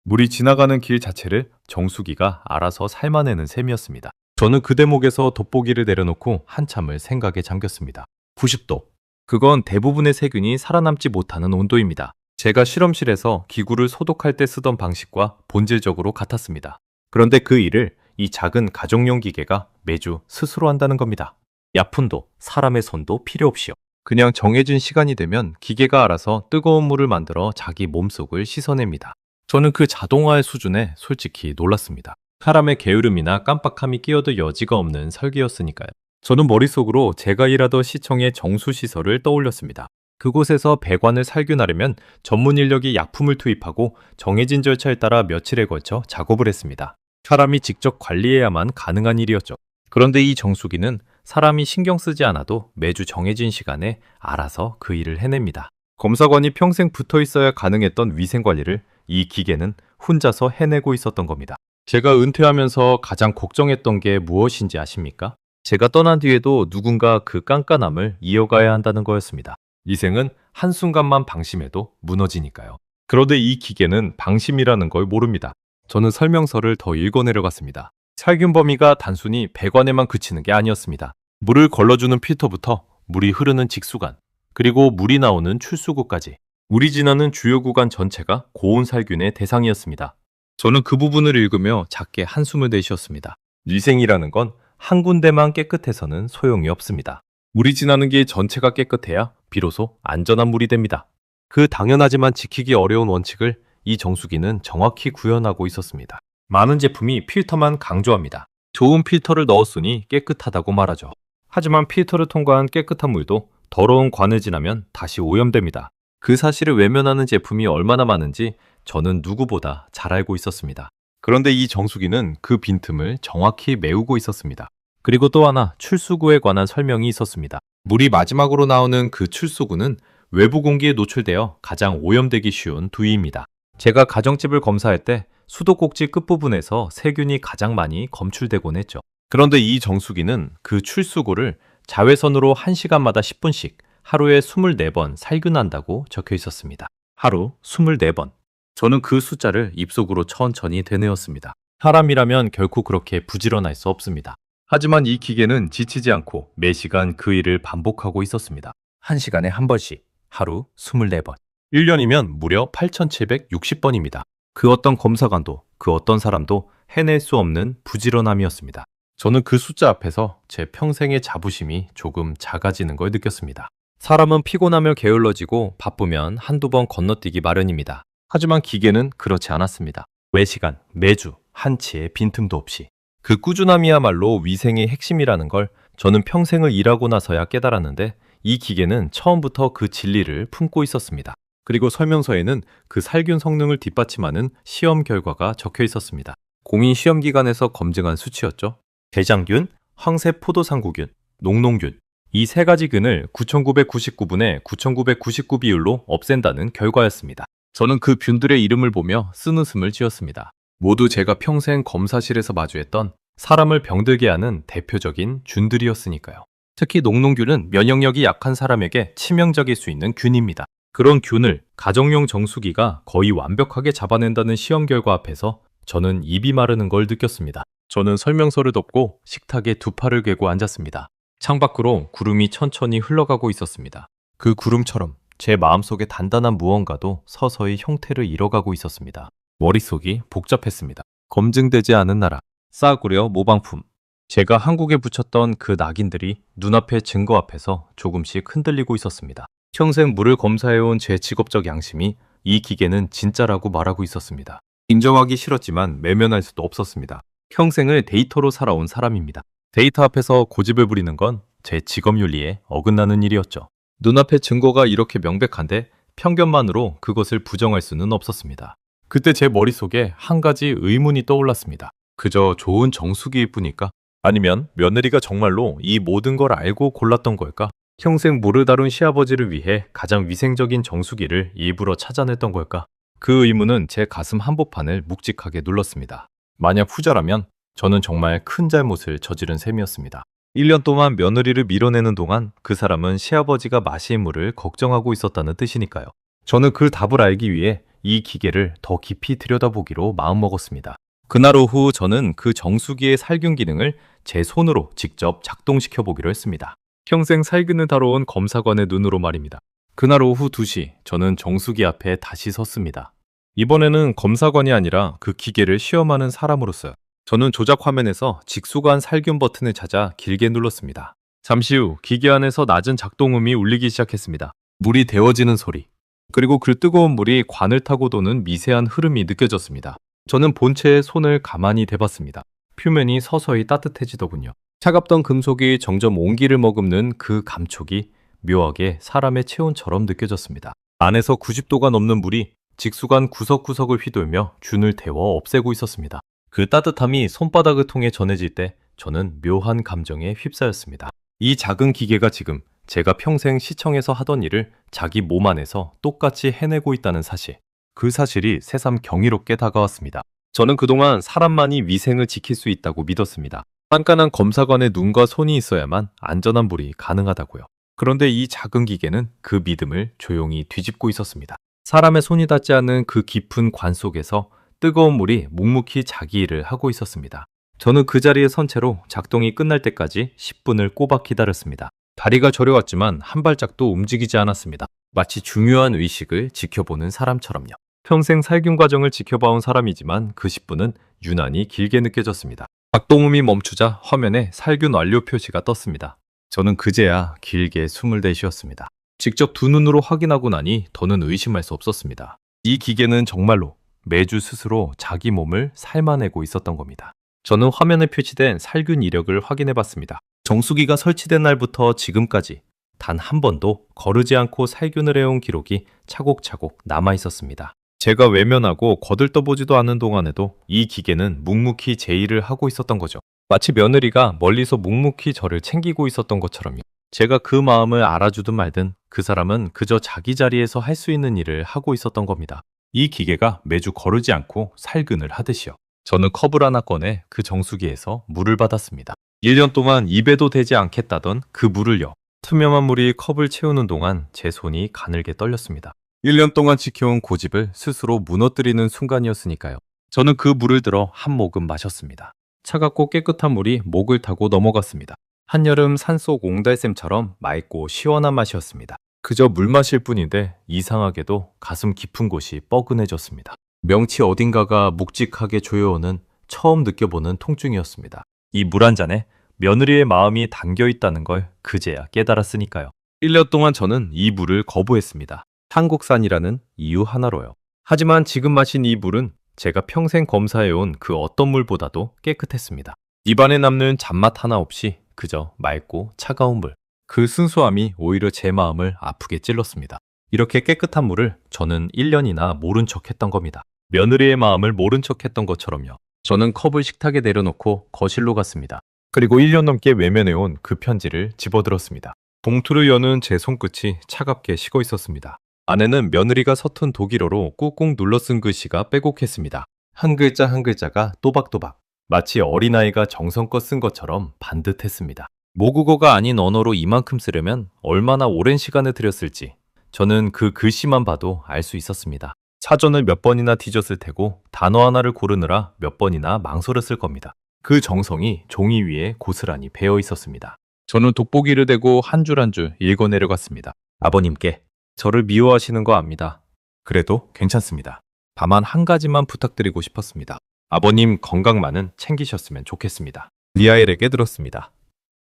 물이 지나가는 길 자체를 정수기가 알아서 삶아내는 셈이었습니다. 저는 그 대목에서 돋보기를 내려놓고 한참을 생각에 잠겼습니다. 90도. 그건 대부분의 세균이 살아남지 못하는 온도입니다. 제가 실험실에서 기구를 소독할 때 쓰던 방식과 본질적으로 같았습니다. 그런데 그 일을 이 작은 가정용 기계가 매주 스스로 한다는 겁니다. 약품도 사람의 손도 필요 없이요. 그냥 정해진 시간이 되면 기계가 알아서 뜨거운 물을 만들어 자기 몸속을 씻어냅니다. 저는 그 자동화의 수준에 솔직히 놀랐습니다. 사람의 게으름이나 깜빡함이 끼어들 여지가 없는 설계였으니까요. 저는 머릿속으로 제가 일하던 시청의 정수시설을 떠올렸습니다. 그곳에서 배관을 살균하려면 전문 인력이 약품을 투입하고 정해진 절차에 따라 며칠에 걸쳐 작업을 했습니다. 사람이 직접 관리해야만 가능한 일이었죠. 그런데 이 정수기는 사람이 신경 쓰지 않아도 매주 정해진 시간에 알아서 그 일을 해냅니다. 검사관이 평생 붙어 있어야 가능했던 위생 관리를 이 기계는 혼자서 해내고 있었던 겁니다. 제가 은퇴하면서 가장 걱정했던 게 무엇인지 아십니까? 제가 떠난 뒤에도 누군가 그 깐깐함을 이어가야 한다는 거였습니다. 위생은 한순간만 방심해도 무너지니까요. 그런데 이 기계는 방심이라는 걸 모릅니다. 저는 설명서를 더 읽어내려갔습니다. 살균 범위가 단순히 배관에만 그치는 게 아니었습니다. 물을 걸러주는 필터부터 물이 흐르는 직수관, 그리고 물이 나오는 출수구까지 물이 지나는 주요 구간 전체가 고온 살균의 대상이었습니다. 저는 그 부분을 읽으며 작게 한숨을 내쉬었습니다. 위생이라는 건 한 군데만 깨끗해서는 소용이 없습니다. 물이 지나는 길 전체가 깨끗해야 비로소 안전한 물이 됩니다. 그 당연하지만 지키기 어려운 원칙을 이 정수기는 정확히 구현하고 있었습니다. 많은 제품이 필터만 강조합니다. 좋은 필터를 넣었으니 깨끗하다고 말하죠. 하지만 필터를 통과한 깨끗한 물도 더러운 관을 지나면 다시 오염됩니다. 그 사실을 외면하는 제품이 얼마나 많은지 저는 누구보다 잘 알고 있었습니다. 그런데 이 정수기는 그 빈틈을 정확히 메우고 있었습니다. 그리고 또 하나 출수구에 관한 설명이 있었습니다. 물이 마지막으로 나오는 그 출수구는 외부 공기에 노출되어 가장 오염되기 쉬운 부위입니다. 제가 가정집을 검사할 때 수도꼭지 끝부분에서 세균이 가장 많이 검출되곤 했죠. 그런데 이 정수기는 그 출수구를 자외선으로 1시간마다 10분씩 하루에 24번 살균한다고 적혀 있었습니다. 하루 24번. 저는 그 숫자를 입속으로 천천히 되뇌었습니다. 사람이라면 결코 그렇게 부지런할 수 없습니다. 하지만 이 기계는 지치지 않고 매시간 그 일을 반복하고 있었습니다. 1시간에 한 번씩, 하루 24번. 1년이면 무려 8,760번입니다. 그 어떤 검사관도, 그 어떤 사람도 해낼 수 없는 부지런함이었습니다. 저는 그 숫자 앞에서 제 평생의 자부심이 조금 작아지는 걸 느꼈습니다. 사람은 피곤하며 게을러지고 바쁘면 한두 번 건너뛰기 마련입니다. 하지만 기계는 그렇지 않았습니다. 매시간, 매주, 한치의 빈틈도 없이. 그 꾸준함이야말로 위생의 핵심이라는 걸 저는 평생을 일하고 나서야 깨달았는데 이 기계는 처음부터 그 진리를 품고 있었습니다. 그리고 설명서에는 그 살균 성능을 뒷받침하는 시험 결과가 적혀 있었습니다. 공인 시험 기관에서 검증한 수치였죠. 대장균, 황새포도상구균, 녹농균. 이 세 가지 균을 9,999분의 9,999 비율로 없앤다는 결과였습니다. 저는 그 균들의 이름을 보며 쓴웃음을 지었습니다. 모두 제가 평생 검사실에서 마주했던 사람을 병들게 하는 대표적인 균들이었으니까요. 특히 녹농균은 면역력이 약한 사람에게 치명적일 수 있는 균입니다. 그런 균을 가정용 정수기가 거의 완벽하게 잡아낸다는 시험 결과 앞에서 저는 입이 마르는 걸 느꼈습니다. 저는 설명서를 덮고 식탁에 두 팔을 괴고 앉았습니다. 창밖으로 구름이 천천히 흘러가고 있었습니다. 그 구름처럼 제 마음속에 단단한 무언가도 서서히 형태를 잃어가고 있었습니다. 머릿속이 복잡했습니다. 검증되지 않은 나라, 싸구려 모방품. 제가 한국에 붙였던 그 낙인들이 눈앞의 증거 앞에서 조금씩 흔들리고 있었습니다. 평생 물을 검사해온 제 직업적 양심이 이 기계는 진짜라고 말하고 있었습니다. 인정하기 싫었지만 외면할 수도 없었습니다. 평생을 데이터로 살아온 사람입니다. 데이터 앞에서 고집을 부리는 건 제 직업 윤리에 어긋나는 일이었죠. 눈앞의 증거가 이렇게 명백한데 편견만으로 그것을 부정할 수는 없었습니다. 그때 제 머릿속에 한 가지 의문이 떠올랐습니다. 그저 좋은 정수기일 뿐일까? 아니면 며느리가 정말로 이 모든 걸 알고 골랐던 걸까? 평생 물을 다룬 시아버지를 위해 가장 위생적인 정수기를 일부러 찾아냈던 걸까? 그 의문은 제 가슴 한복판을 묵직하게 눌렀습니다. 만약 후자라면 저는 정말 큰 잘못을 저지른 셈이었습니다. 1년 동안 며느리를 밀어내는 동안 그 사람은 시아버지가 마실 물을 걱정하고 있었다는 뜻이니까요. 저는 그 답을 알기 위해 이 기계를 더 깊이 들여다보기로 마음먹었습니다. 그날 오후 저는 그 정수기의 살균 기능을 제 손으로 직접 작동시켜 보기로 했습니다. 평생 살균을 다뤄온 검사관의 눈으로 말입니다. 그날 오후 2시 저는 정수기 앞에 다시 섰습니다. 이번에는 검사관이 아니라 그 기계를 시험하는 사람으로서요. 저는 조작 화면에서 직수관 살균 버튼을 찾아 길게 눌렀습니다. 잠시 후 기계 안에서 낮은 작동음이 울리기 시작했습니다. 물이 데워지는 소리, 그리고 그 뜨거운 물이 관을 타고 도는 미세한 흐름이 느껴졌습니다. 저는 본체에 손을 가만히 대봤습니다. 표면이 서서히 따뜻해지더군요. 차갑던 금속이 점점 온기를 머금는 그 감촉이 묘하게 사람의 체온처럼 느껴졌습니다. 안에서 90도가 넘는 물이 직수관 구석구석을 휘돌며 균을 데워 없애고 있었습니다. 그 따뜻함이 손바닥을 통해 전해질 때 저는 묘한 감정에 휩싸였습니다. 이 작은 기계가 지금 제가 평생 시청에서 하던 일을 자기 몸 안에서 똑같이 해내고 있다는 사실. 그 사실이 새삼 경이롭게 다가왔습니다. 저는 그동안 사람만이 위생을 지킬 수 있다고 믿었습니다. 깐깐한 검사관의 눈과 손이 있어야만 안전한 물이 가능하다고요. 그런데 이 작은 기계는 그 믿음을 조용히 뒤집고 있었습니다. 사람의 손이 닿지 않는 그 깊은 관 속에서 뜨거운 물이 묵묵히 자기 일을 하고 있었습니다. 저는 그 자리에 선 채로 작동이 끝날 때까지 10분을 꼬박 기다렸습니다. 다리가 저려왔지만 한 발짝도 움직이지 않았습니다. 마치 중요한 의식을 지켜보는 사람처럼요. 평생 살균 과정을 지켜봐온 사람이지만 그 10분은 유난히 길게 느껴졌습니다. 작동음이 멈추자 화면에 살균 완료 표시가 떴습니다. 저는 그제야 길게 숨을 내쉬었습니다. 직접 두 눈으로 확인하고 나니 더는 의심할 수 없었습니다. 이 기계는 정말로 매주 스스로 자기 몸을 삶아내고 있었던 겁니다. 저는 화면에 표시된 살균 이력을 확인해 봤습니다. 정수기가 설치된 날부터 지금까지 단 한 번도 거르지 않고 살균을 해온 기록이 차곡차곡 남아 있었습니다. 제가 외면하고 거들떠보지도 않은 동안에도 이 기계는 묵묵히 제 일을 하고 있었던 거죠. 마치 며느리가 멀리서 묵묵히 저를 챙기고 있었던 것처럼요. 제가 그 마음을 알아주든 말든 그 사람은 그저 자기 자리에서 할 수 있는 일을 하고 있었던 겁니다. 이 기계가 매주 거르지 않고 살균을 하듯이요. 저는 컵을 하나 꺼내 그 정수기에서 물을 받았습니다. 1년 동안 입에도 대지 않겠다던 그 물을요. 투명한 물이 컵을 채우는 동안 제 손이 가늘게 떨렸습니다. 1년 동안 지켜온 고집을 스스로 무너뜨리는 순간이었으니까요. 저는 그 물을 들어 한 모금 마셨습니다. 차갑고 깨끗한 물이 목을 타고 넘어갔습니다. 한여름 산속 옹달샘처럼 맑고 시원한 맛이었습니다. 그저 물 마실 뿐인데 이상하게도 가슴 깊은 곳이 뻐근해졌습니다. 명치 어딘가가 묵직하게 조여오는 처음 느껴보는 통증이었습니다. 이 물 한 잔에 며느리의 마음이 담겨 있다는 걸 그제야 깨달았으니까요. 1년 동안 저는 이 물을 거부했습니다. 한국산이라는 이유 하나로요. 하지만 지금 마신 이 물은 제가 평생 검사해온 그 어떤 물보다도 깨끗했습니다. 입안에 남는 잔맛 하나 없이 그저 맑고 차가운 물. 그 순수함이 오히려 제 마음을 아프게 찔렀습니다. 이렇게 깨끗한 물을 저는 1년이나 모른 척했던 겁니다. 며느리의 마음을 모른 척했던 것처럼요. 저는 컵을 식탁에 내려놓고 거실로 갔습니다. 그리고 1년 넘게 외면해온 그 편지를 집어들었습니다. 봉투를 여는 제 손끝이 차갑게 식어 있었습니다. 안에는 며느리가 서툰 독일어로 꾹꾹 눌러 쓴 글씨가 빼곡했습니다. 한 글자 한 글자가 또박또박 마치 어린아이가 정성껏 쓴 것처럼 반듯했습니다. 모국어가 아닌 언어로 이만큼 쓰려면 얼마나 오랜 시간을 들였을지 저는 그 글씨만 봐도 알 수 있었습니다. 사전을 몇 번이나 뒤졌을 테고 단어 하나를 고르느라 몇 번이나 망설였을 겁니다. 그 정성이 종이 위에 고스란히 배어 있었습니다. 저는 돋보기를 대고 한 줄 한 줄 읽어 내려갔습니다. 아버님께 저를 미워하시는 거 압니다. 그래도 괜찮습니다. 다만 한 가지만 부탁드리고 싶었습니다. 아버님 건강만은 챙기셨으면 좋겠습니다. 리아엘에게 들었습니다.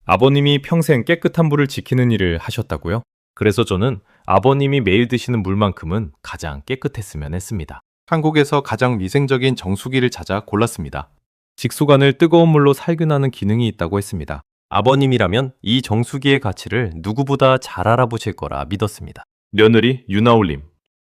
아버님이 평생 깨끗한 물을 지키는 일을 하셨다고요? 그래서 저는 아버님이 매일 드시는 물만큼은 가장 깨끗했으면 했습니다. 한국에서 가장 위생적인 정수기를 찾아 골랐습니다. 직수관을 뜨거운 물로 살균하는 기능이 있다고 했습니다. 아버님이라면 이 정수기의 가치를 누구보다 잘 알아보실 거라 믿었습니다. 며느리 유나올림.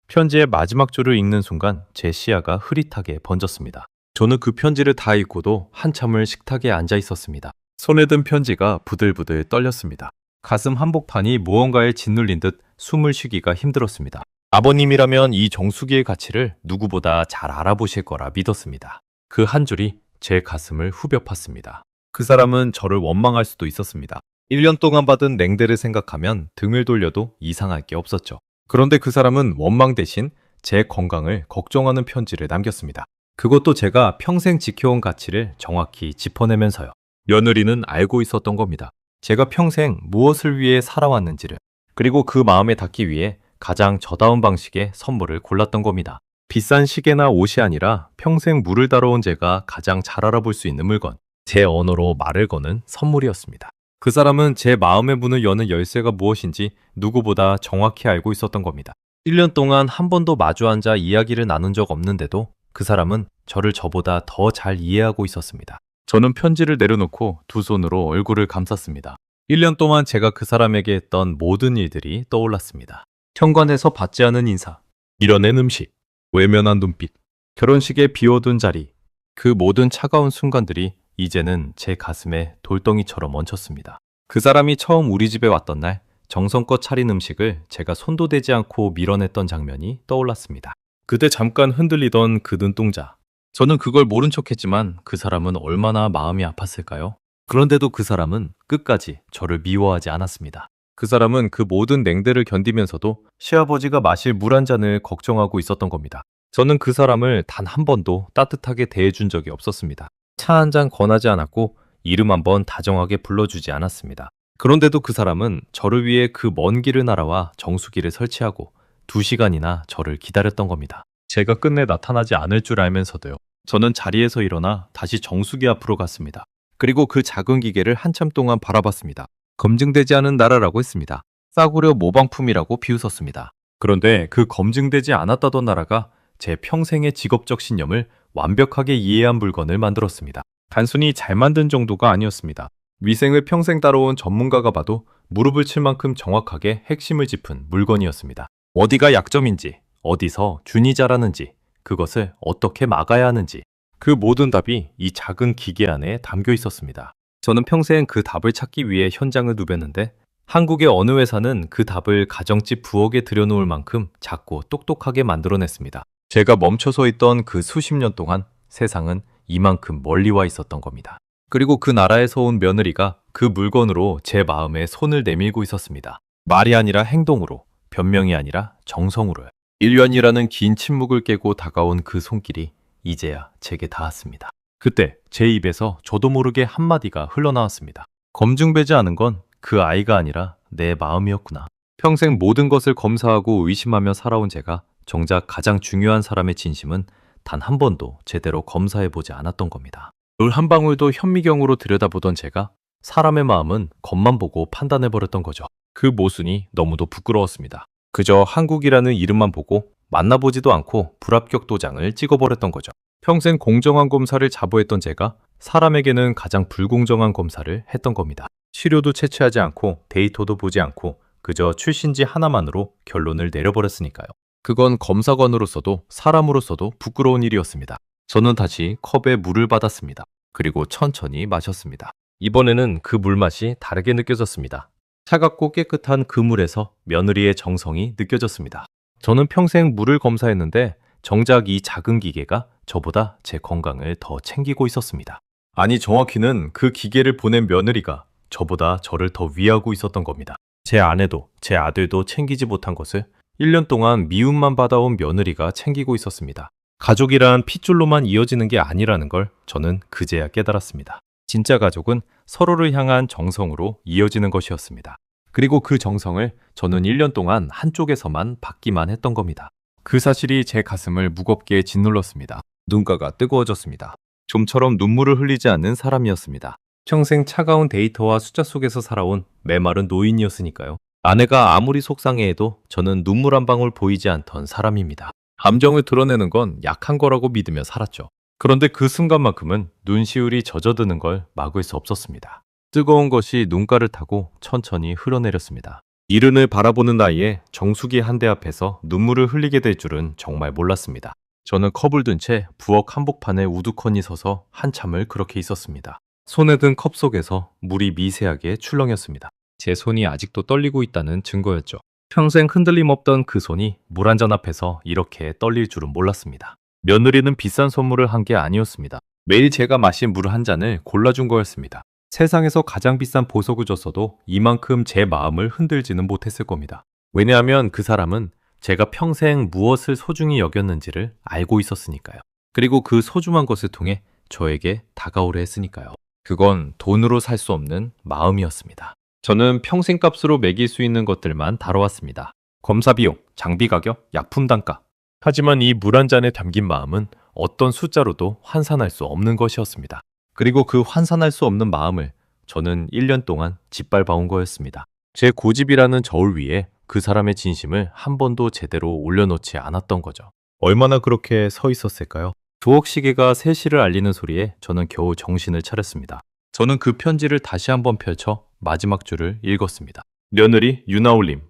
편지의 마지막 줄을 읽는 순간 제 시야가 흐릿하게 번졌습니다. 저는 그 편지를 다 읽고도 한참을 식탁에 앉아 있었습니다. 손에 든 편지가 부들부들 떨렸습니다. 가슴 한복판이 무언가에 짓눌린 듯 숨을 쉬기가 힘들었습니다. 아버님이라면 이 정수기의 가치를 누구보다 잘 알아보실 거라 믿었습니다. 그 한 줄이 제 가슴을 후벼 팠습니다. 그 사람은 저를 원망할 수도 있었습니다. 1년 동안 받은 냉대를 생각하면 등을 돌려도 이상할 게 없었죠. 그런데 그 사람은 원망 대신 제 건강을 걱정하는 편지를 남겼습니다. 그것도 제가 평생 지켜온 가치를 정확히 짚어내면서요. 며느리는 알고 있었던 겁니다. 제가 평생 무엇을 위해 살아왔는지를, 그리고 그 마음에 닿기 위해 가장 저다운 방식의 선물을 골랐던 겁니다. 비싼 시계나 옷이 아니라 평생 물을 다뤄온 제가 가장 잘 알아볼 수 있는 물건, 제 언어로 말을 거는 선물이었습니다. 그 사람은 제 마음의 문을 여는 열쇠가 무엇인지 누구보다 정확히 알고 있었던 겁니다. 1년 동안 한 번도 마주 앉아 이야기를 나눈 적 없는데도 그 사람은 저를 저보다 더 잘 이해하고 있었습니다. 저는 편지를 내려놓고 두 손으로 얼굴을 감쌌습니다. 1년 동안 제가 그 사람에게 했던 모든 일들이 떠올랐습니다. 현관에서 받지 않은 인사, 밀어낸 음식, 외면한 눈빛, 결혼식에 비워둔 자리, 그 모든 차가운 순간들이 이제는 제 가슴에 돌덩이처럼 얹혔습니다. 그 사람이 처음 우리 집에 왔던 날 정성껏 차린 음식을 제가 손도 대지 않고 밀어냈던 장면이 떠올랐습니다. 그때 잠깐 흔들리던 그 눈동자. 저는 그걸 모른 척했지만 그 사람은 얼마나 마음이 아팠을까요? 그런데도 그 사람은 끝까지 저를 미워하지 않았습니다. 그 사람은 그 모든 냉대를 견디면서도 시아버지가 마실 물 한 잔을 걱정하고 있었던 겁니다. 저는 그 사람을 단 한 번도 따뜻하게 대해준 적이 없었습니다. 차 한 잔 권하지 않았고 이름 한 번 다정하게 불러주지 않았습니다. 그런데도 그 사람은 저를 위해 그 먼 길을 날아와 정수기를 설치하고 2시간이나 저를 기다렸던 겁니다. 제가 끝내 나타나지 않을 줄 알면서도요. 저는 자리에서 일어나 다시 정수기 앞으로 갔습니다. 그리고 그 작은 기계를 한참 동안 바라봤습니다. 검증되지 않은 나라라고 했습니다. 싸구려 모방품이라고 비웃었습니다. 그런데 그 검증되지 않았다던 나라가 제 평생의 직업적 신념을 완벽하게 이해한 물건을 만들었습니다. 단순히 잘 만든 정도가 아니었습니다. 위생을 평생 따라온 전문가가 봐도 무릎을 칠 만큼 정확하게 핵심을 짚은 물건이었습니다. 어디가 약점인지, 어디서 준이 자라는지, 그것을 어떻게 막아야 하는지, 그 모든 답이 이 작은 기계 안에 담겨 있었습니다. 저는 평생 그 답을 찾기 위해 현장을 누볐는데 한국의 어느 회사는 그 답을 가정집 부엌에 들여놓을 만큼 작고 똑똑하게 만들어냈습니다. 제가 멈춰서 있던 그 수십 년 동안 세상은 이만큼 멀리 와 있었던 겁니다. 그리고 그 나라에서 온 며느리가 그 물건으로 제 마음에 손을 내밀고 있었습니다. 말이 아니라 행동으로, 변명이 아니라 정성으로요. 1년이라는 긴 침묵을 깨고 다가온 그 손길이 이제야 제게 닿았습니다. 그때 제 입에서 저도 모르게 한마디가 흘러나왔습니다. 검증되지 않은 건 그 아이가 아니라 내 마음이었구나. 평생 모든 것을 검사하고 의심하며 살아온 제가 정작 가장 중요한 사람의 진심은 단 한 번도 제대로 검사해보지 않았던 겁니다. 물 한 방울도 현미경으로 들여다보던 제가 사람의 마음은 겉만 보고 판단해버렸던 거죠. 그 모순이 너무도 부끄러웠습니다. 그저 한국이라는 이름만 보고 만나보지도 않고 불합격 도장을 찍어버렸던 거죠. 평생 공정한 검사를 자부했던 제가 사람에게는 가장 불공정한 검사를 했던 겁니다. 시료도 채취하지 않고 데이터도 보지 않고 그저 출신지 하나만으로 결론을 내려버렸으니까요. 그건 검사관으로서도 사람으로서도 부끄러운 일이었습니다. 저는 다시 컵에 물을 받았습니다. 그리고 천천히 마셨습니다. 이번에는 그 물맛이 다르게 느껴졌습니다. 차갑고 깨끗한 그 물에서 며느리의 정성이 느껴졌습니다. 저는 평생 물을 검사했는데 정작 이 작은 기계가 저보다 제 건강을 더 챙기고 있었습니다. 아니, 정확히는 그 기계를 보낸 며느리가 저보다 저를 더 위하고 있었던 겁니다. 제 아내도 제 아들도 챙기지 못한 것을 1년 동안 미움만 받아온 며느리가 챙기고 있었습니다. 가족이란 핏줄로만 이어지는 게 아니라는 걸 저는 그제야 깨달았습니다. 진짜 가족은 서로를 향한 정성으로 이어지는 것이었습니다. 그리고 그 정성을 저는 1년 동안 한쪽에서만 받기만 했던 겁니다. 그 사실이 제 가슴을 무겁게 짓눌렀습니다. 눈가가 뜨거워졌습니다. 좀처럼 눈물을 흘리지 않는 사람이었습니다. 평생 차가운 데이터와 숫자 속에서 살아온 메마른 노인이었으니까요. 아내가 아무리 속상해해도 저는 눈물 한 방울 보이지 않던 사람입니다. 감정을 드러내는 건 약한 거라고 믿으며 살았죠. 그런데 그 순간만큼은 눈시울이 젖어드는 걸 막을 수 없었습니다. 뜨거운 것이 눈가를 타고 천천히 흘러내렸습니다. 이른을 바라보는 나이에 정수기 한 대 앞에서 눈물을 흘리게 될 줄은 정말 몰랐습니다. 저는 컵을 든 채 부엌 한복판에 우두커니 서서 한참을 그렇게 있었습니다. 손에 든 컵 속에서 물이 미세하게 출렁였습니다. 제 손이 아직도 떨리고 있다는 증거였죠. 평생 흔들림 없던 그 손이 물 한 잔 앞에서 이렇게 떨릴 줄은 몰랐습니다. 며느리는 비싼 선물을 한 게 아니었습니다. 매일 제가 마신 물 한 잔을 골라준 거였습니다. 세상에서 가장 비싼 보석을 줬어도 이만큼 제 마음을 흔들지는 못했을 겁니다. 왜냐하면 그 사람은 제가 평생 무엇을 소중히 여겼는지를 알고 있었으니까요. 그리고 그 소중한 것을 통해 저에게 다가오려 했으니까요. 그건 돈으로 살 수 없는 마음이었습니다. 저는 평생값으로 매길 수 있는 것들만 다뤄왔습니다. 검사 비용, 장비 가격, 약품 단가. 하지만 이 물 한 잔에 담긴 마음은 어떤 숫자로도 환산할 수 없는 것이었습니다. 그리고 그 환산할 수 없는 마음을 저는 1년 동안 짓밟아온 거였습니다. 제 고집이라는 저울 위에 그 사람의 진심을 한 번도 제대로 올려놓지 않았던 거죠. 얼마나 그렇게 서 있었을까요? 부엌 시계가 3시를 알리는 소리에 저는 겨우 정신을 차렸습니다. 저는 그 편지를 다시 한번 펼쳐 마지막 줄을 읽었습니다. 며느리 윤아올림.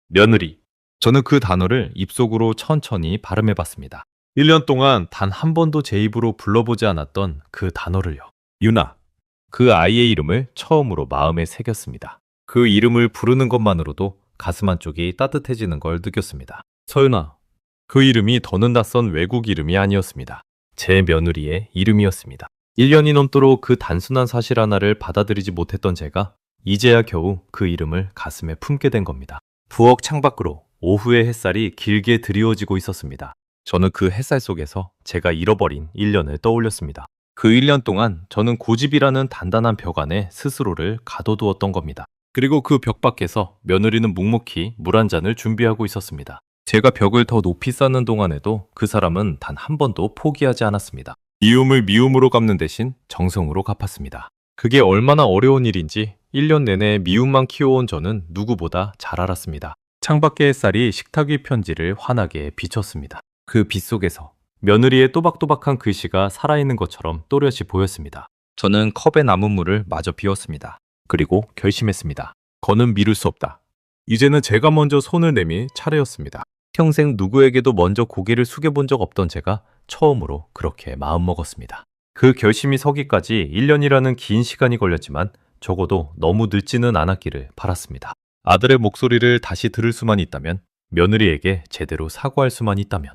며느리. 저는 그 단어를 입속으로 천천히 발음해봤습니다. 1년 동안 단 한 번도 제 입으로 불러보지 않았던 그 단어를요. 유나. 그 아이의 이름을 처음으로 마음에 새겼습니다. 그 이름을 부르는 것만으로도 가슴 한쪽이 따뜻해지는 걸 느꼈습니다. 서윤아. 그 이름이 더는 낯선 외국 이름이 아니었습니다. 제 며느리의 이름이었습니다. 1년이 넘도록 그 단순한 사실 하나를 받아들이지 못했던 제가 이제야 겨우 그 이름을 가슴에 품게 된 겁니다. 부엌 창밖으로 오후의 햇살이 길게 드리워지고 있었습니다. 저는 그 햇살 속에서 제가 잃어버린 1년을 떠올렸습니다. 그 1년 동안 저는 고집이라는 단단한 벽 안에 스스로를 가둬두었던 겁니다. 그리고 그 벽 밖에서 며느리는 묵묵히 물 한 잔을 준비하고 있었습니다. 제가 벽을 더 높이 쌓는 동안에도 그 사람은 단 한 번도 포기하지 않았습니다. 미움을 미움으로 갚는 대신 정성으로 갚았습니다. 그게 얼마나 어려운 일인지 1년 내내 미움만 키워온 저는 누구보다 잘 알았습니다. 창밖의 햇살이 식탁 위 편지를 환하게 비쳤습니다. 그 빛 속에서 며느리의 또박또박한 글씨가 살아있는 것처럼 또렷이 보였습니다. 저는 컵에 남은 물을 마저 비웠습니다. 그리고 결심했습니다. 더는 미룰 수 없다. 이제는 제가 먼저 손을 내밀 차례였습니다. 평생 누구에게도 먼저 고개를 숙여본 적 없던 제가 처음으로 그렇게 마음먹었습니다. 그 결심이 서기까지 1년이라는 긴 시간이 걸렸지만 적어도 너무 늦지는 않았기를 바랐습니다. 아들의 목소리를 다시 들을 수만 있다면, 며느리에게 제대로 사과할 수만 있다면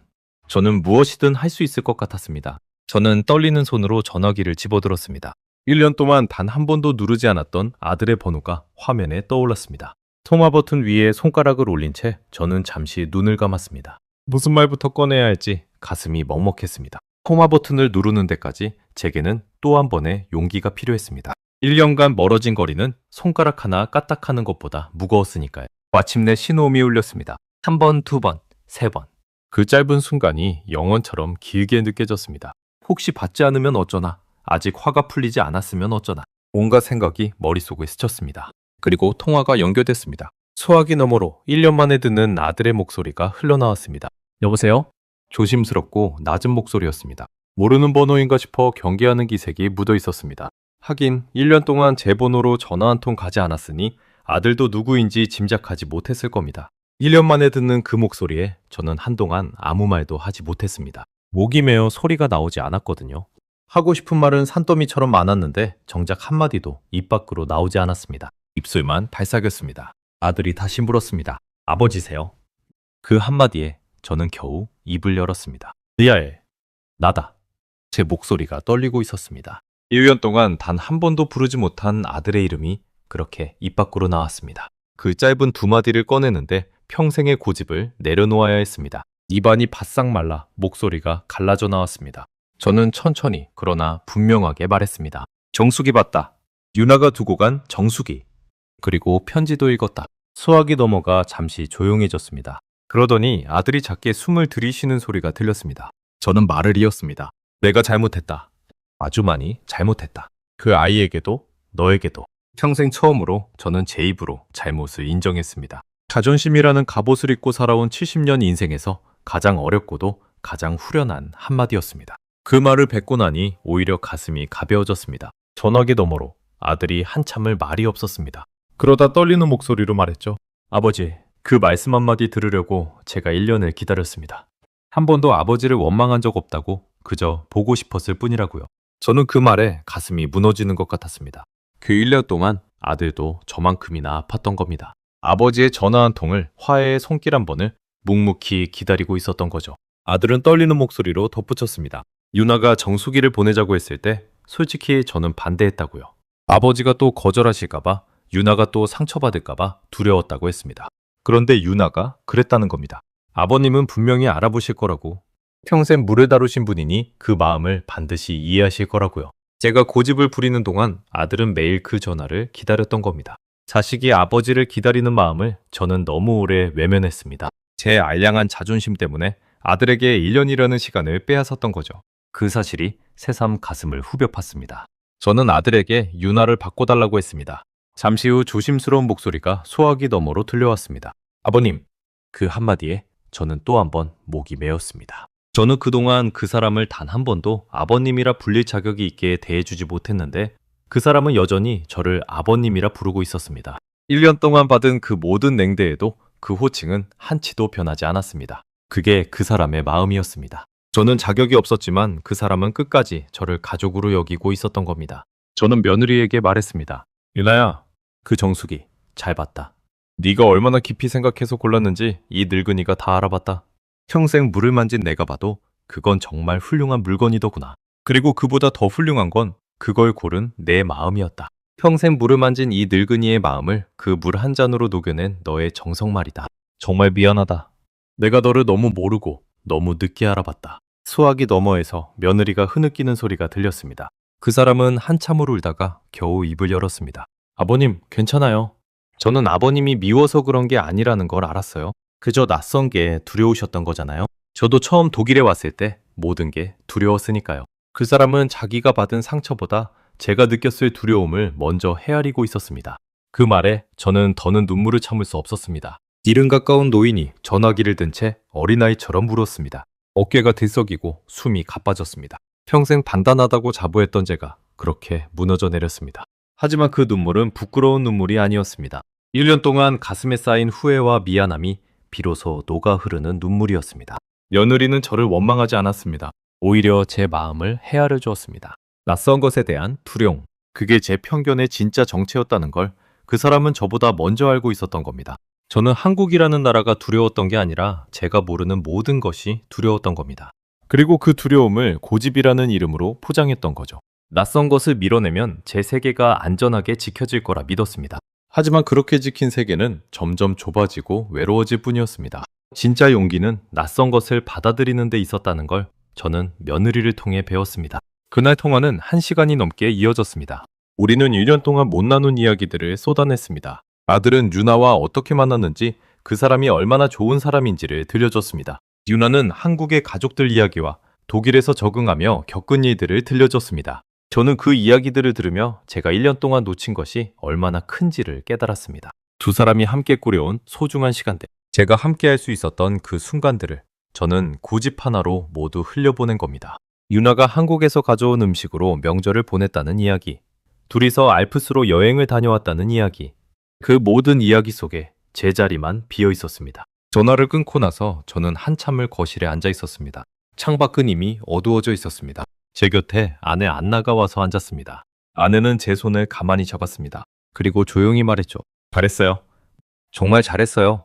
저는 무엇이든 할 수 있을 것 같았습니다. 저는 떨리는 손으로 전화기를 집어들었습니다. 1년 동안 단 한 번도 누르지 않았던 아들의 번호가 화면에 떠올랐습니다. 통화 버튼 위에 손가락을 올린 채 저는 잠시 눈을 감았습니다. 무슨 말부터 꺼내야 할지 가슴이 먹먹했습니다. 통화 버튼을 누르는 데까지 제게는 또 한 번의 용기가 필요했습니다. 1년간 멀어진 거리는 손가락 하나 까딱하는 것보다 무거웠으니까요. 마침내 신호음이 울렸습니다. 3번, 2번, 3번. 그 짧은 순간이 영원처럼 길게 느껴졌습니다. 혹시 받지 않으면 어쩌나? 아직 화가 풀리지 않았으면 어쩌나? 온갖 생각이 머릿속에 스쳤습니다. 그리고 통화가 연결됐습니다. 소화기 너머로 1년 만에 듣는 아들의 목소리가 흘러나왔습니다. 여보세요? 조심스럽고 낮은 목소리였습니다. 모르는 번호인가 싶어 경계하는 기색이 묻어 있었습니다. 하긴 1년 동안 제 번호로 전화 한 통 가지 않았으니 아들도 누구인지 짐작하지 못했을 겁니다. 1년 만에 듣는 그 목소리에 저는 한동안 아무 말도 하지 못했습니다. 목이 메어 소리가 나오지 않았거든요. 하고 싶은 말은 산더미처럼 많았는데 정작 한마디도 입 밖으로 나오지 않았습니다. 입술만 발사겼습니다. 아들이 다시 물었습니다. 아버지세요? 그 한마디에 저는 겨우 입을 열었습니다. 리아엘, 나다. 제 목소리가 떨리고 있었습니다. 1년 동안 단 한 번도 부르지 못한 아들의 이름이 그렇게 입 밖으로 나왔습니다. 그 짧은 두 마디를 꺼내는데 평생의 고집을 내려놓아야 했습니다. 입안이 바싹 말라 목소리가 갈라져 나왔습니다. 저는 천천히 그러나 분명하게 말했습니다. 정수기 봤다. 유나가 두고 간 정수기. 그리고 편지도 읽었다. 수화기 너머가 잠시 조용해졌습니다. 그러더니 아들이 작게 숨을 들이쉬는 소리가 들렸습니다. 저는 말을 이었습니다. 내가 잘못했다. 아주 많이 잘못했다. 그 아이에게도 너에게도. 평생 처음으로 저는 제 입으로 잘못을 인정했습니다. 자존심이라는 갑옷을 입고 살아온 70년 인생에서 가장 어렵고도 가장 후련한 한마디였습니다. 그 말을 뱉고 나니 오히려 가슴이 가벼워졌습니다. 전화기 너머로 아들이 한참을 말이 없었습니다. 그러다 떨리는 목소리로 말했죠. 아버지, 그 말씀 한마디 들으려고 제가 1년을 기다렸습니다. 한 번도 아버지를 원망한 적 없다고 그저 보고 싶었을 뿐이라고요. 저는 그 말에 가슴이 무너지는 것 같았습니다. 그 1년 동안 아들도 저만큼이나 아팠던 겁니다. 아버지의 전화 한 통을 화해의 손길 한 번을 묵묵히 기다리고 있었던 거죠. 아들은 떨리는 목소리로 덧붙였습니다. 유나가 정수기를 보내자고 했을 때 솔직히 저는 반대했다고요. 아버지가 또 거절하실까봐, 유나가 또 상처받을까봐 두려웠다고 했습니다. 그런데 유나가 그랬다는 겁니다. 아버님은 분명히 알아보실 거라고, 평생 물을 다루신 분이니 그 마음을 반드시 이해하실 거라고요. 제가 고집을 부리는 동안 아들은 매일 그 전화를 기다렸던 겁니다. 자식이 아버지를 기다리는 마음을 저는 너무 오래 외면했습니다. 제 알량한 자존심 때문에 아들에게 1년이라는 시간을 빼앗았던 거죠. 그 사실이 새삼 가슴을 후벼 팠습니다. 저는 아들에게 유나를 바꿔달라고 했습니다. 잠시 후 조심스러운 목소리가 소화기 너머로 들려왔습니다. 아버님. 그 한마디에 저는 또 한 번 목이 메었습니다. 저는 그동안 그 사람을 단 한 번도 아버님이라 불릴 자격이 있게 대해주지 못했는데 그 사람은 여전히 저를 아버님이라 부르고 있었습니다. 1년 동안 받은 그 모든 냉대에도 그 호칭은 한치도 변하지 않았습니다. 그게 그 사람의 마음이었습니다. 저는 자격이 없었지만 그 사람은 끝까지 저를 가족으로 여기고 있었던 겁니다. 저는 며느리에게 말했습니다. 유나야, 그 정수기 잘 봤다. 네가 얼마나 깊이 생각해서 골랐는지 이 늙은이가 다 알아봤다. 평생 물을 만진 내가 봐도 그건 정말 훌륭한 물건이더구나. 그리고 그보다 더 훌륭한 건 그걸 고른 내 마음이었다. 평생 물을 만진 이 늙은이의 마음을 그 물 한 잔으로 녹여낸 너의 정성 말이다. 정말 미안하다. 내가 너를 너무 모르고 너무 늦게 알아봤다. 수화기 너머에서 며느리가 흐느끼는 소리가 들렸습니다. 그 사람은 한참을 울다가 겨우 입을 열었습니다. 아버님, 괜찮아요. 저는 아버님이 미워서 그런 게 아니라는 걸 알았어요. 그저 낯선 게 두려우셨던 거잖아요. 저도 처음 독일에 왔을 때 모든 게 두려웠으니까요. 그 사람은 자기가 받은 상처보다 제가 느꼈을 두려움을 먼저 헤아리고 있었습니다. 그 말에 저는 더는 눈물을 참을 수 없었습니다. 이른 가까운 노인이 전화기를 든 채 어린아이처럼 물었습니다. 어깨가 들썩이고 숨이 가빠졌습니다. 평생 단단하다고 자부했던 제가 그렇게 무너져 내렸습니다. 하지만 그 눈물은 부끄러운 눈물이 아니었습니다. 1년 동안 가슴에 쌓인 후회와 미안함이 비로소 녹아 흐르는 눈물이었습니다. 며느리는 저를 원망하지 않았습니다. 오히려 제 마음을 헤아려 주었습니다. 낯선 것에 대한 두려움, 그게 제 편견의 진짜 정체였다는 걸 그 사람은 저보다 먼저 알고 있었던 겁니다. 저는 한국이라는 나라가 두려웠던 게 아니라 제가 모르는 모든 것이 두려웠던 겁니다. 그리고 그 두려움을 고집이라는 이름으로 포장했던 거죠. 낯선 것을 밀어내면 제 세계가 안전하게 지켜질 거라 믿었습니다. 하지만 그렇게 지킨 세계는 점점 좁아지고 외로워질 뿐이었습니다. 진짜 용기는 낯선 것을 받아들이는 데 있었다는 걸 저는 며느리를 통해 배웠습니다. 그날 통화는 1시간이 넘게 이어졌습니다. 우리는 1년 동안 못 나눈 이야기들을 쏟아냈습니다. 아들은 유나와 어떻게 만났는지, 그 사람이 얼마나 좋은 사람인지를 들려줬습니다. 유나는 한국의 가족들 이야기와 독일에서 적응하며 겪은 일들을 들려줬습니다. 저는 그 이야기들을 들으며 제가 1년 동안 놓친 것이 얼마나 큰지를 깨달았습니다. 두 사람이 함께 꾸려온 소중한 시간들, 제가 함께 할 수 있었던 그 순간들을 저는 고집 하나로 모두 흘려보낸 겁니다. 유나가 한국에서 가져온 음식으로 명절을 보냈다는 이야기, 둘이서 알프스로 여행을 다녀왔다는 이야기, 그 모든 이야기 속에 제 자리만 비어 있었습니다. 전화를 끊고 나서 저는 한참을 거실에 앉아 있었습니다. 창밖은 이미 어두워져 있었습니다. 제 곁에 아내 안나가 와서 앉았습니다. 아내는 제 손을 가만히 잡았습니다. 그리고 조용히 말했죠. 잘했어요. 정말 잘했어요.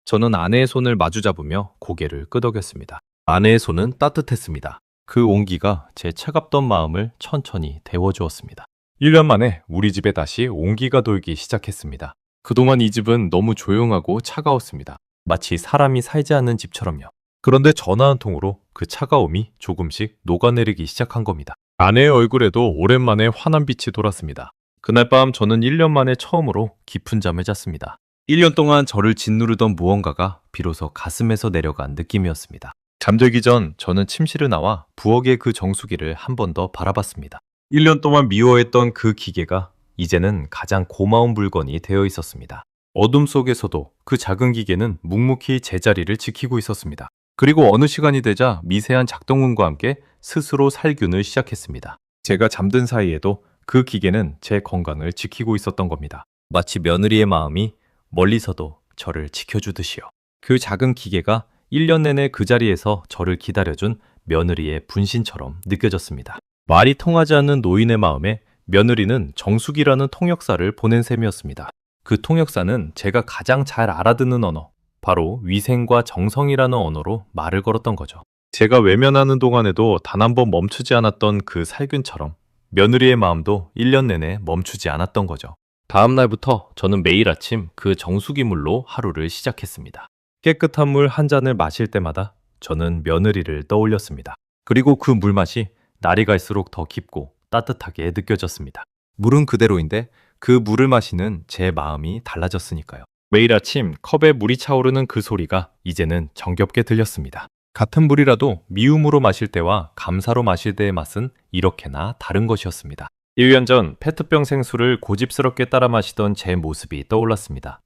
저는 아내의 손을 마주 잡으며 고개를 끄덕였습니다. 아내의 손은 따뜻했습니다. 그 온기가 제 차갑던 마음을 천천히 데워주었습니다. 1년 만에 우리 집에 다시 온기가 돌기 시작했습니다. 그동안 이 집은 너무 조용하고 차가웠습니다. 마치 사람이 살지 않는 집처럼요. 그런데 전화 한 통으로 그 차가움이 조금씩 녹아내리기 시작한 겁니다. 아내의 얼굴에도 오랜만에 환한 빛이 돌았습니다. 그날 밤 저는 1년 만에 처음으로 깊은 잠을 잤습니다. 1년 동안 저를 짓누르던 무언가가 비로소 가슴에서 내려간 느낌이었습니다. 잠들기 전 저는 침실을 나와 부엌의 그 정수기를 한 번 더 바라봤습니다. 1년 동안 미워했던 그 기계가 이제는 가장 고마운 물건이 되어 있었습니다. 어둠 속에서도 그 작은 기계는 묵묵히 제자리를 지키고 있었습니다. 그리고 어느 시간이 되자 미세한 작동음과 함께 스스로 살균을 시작했습니다. 제가 잠든 사이에도 그 기계는 제 건강을 지키고 있었던 겁니다. 마치 며느리의 마음이 멀리서도 저를 지켜주듯이요. 그 작은 기계가 1년 내내 그 자리에서 저를 기다려준 며느리의 분신처럼 느껴졌습니다. 말이 통하지 않는 노인의 마음에 며느리는 정수기라는 통역사를 보낸 셈이었습니다. 그 통역사는 제가 가장 잘 알아듣는 언어, 바로 위생과 정성이라는 언어로 말을 걸었던 거죠. 제가 외면하는 동안에도 단 한 번 멈추지 않았던 그 살균처럼 며느리의 마음도 1년 내내 멈추지 않았던 거죠. 다음 날부터 저는 매일 아침 그 정수기 물로 하루를 시작했습니다. 깨끗한 물 한 잔을 마실 때마다 저는 며느리를 떠올렸습니다. 그리고 그 물맛이 날이 갈수록 더 깊고 따뜻하게 느껴졌습니다. 물은 그대로인데 그 물을 마시는 제 마음이 달라졌으니까요. 매일 아침 컵에 물이 차오르는 그 소리가 이제는 정겹게 들렸습니다. 같은 물이라도 미움으로 마실 때와 감사로 마실 때의 맛은 이렇게나 다른 것이었습니다. 1년 전 페트병 생수를 고집스럽게 따라 마시던 제 모습이 떠올랐습니다.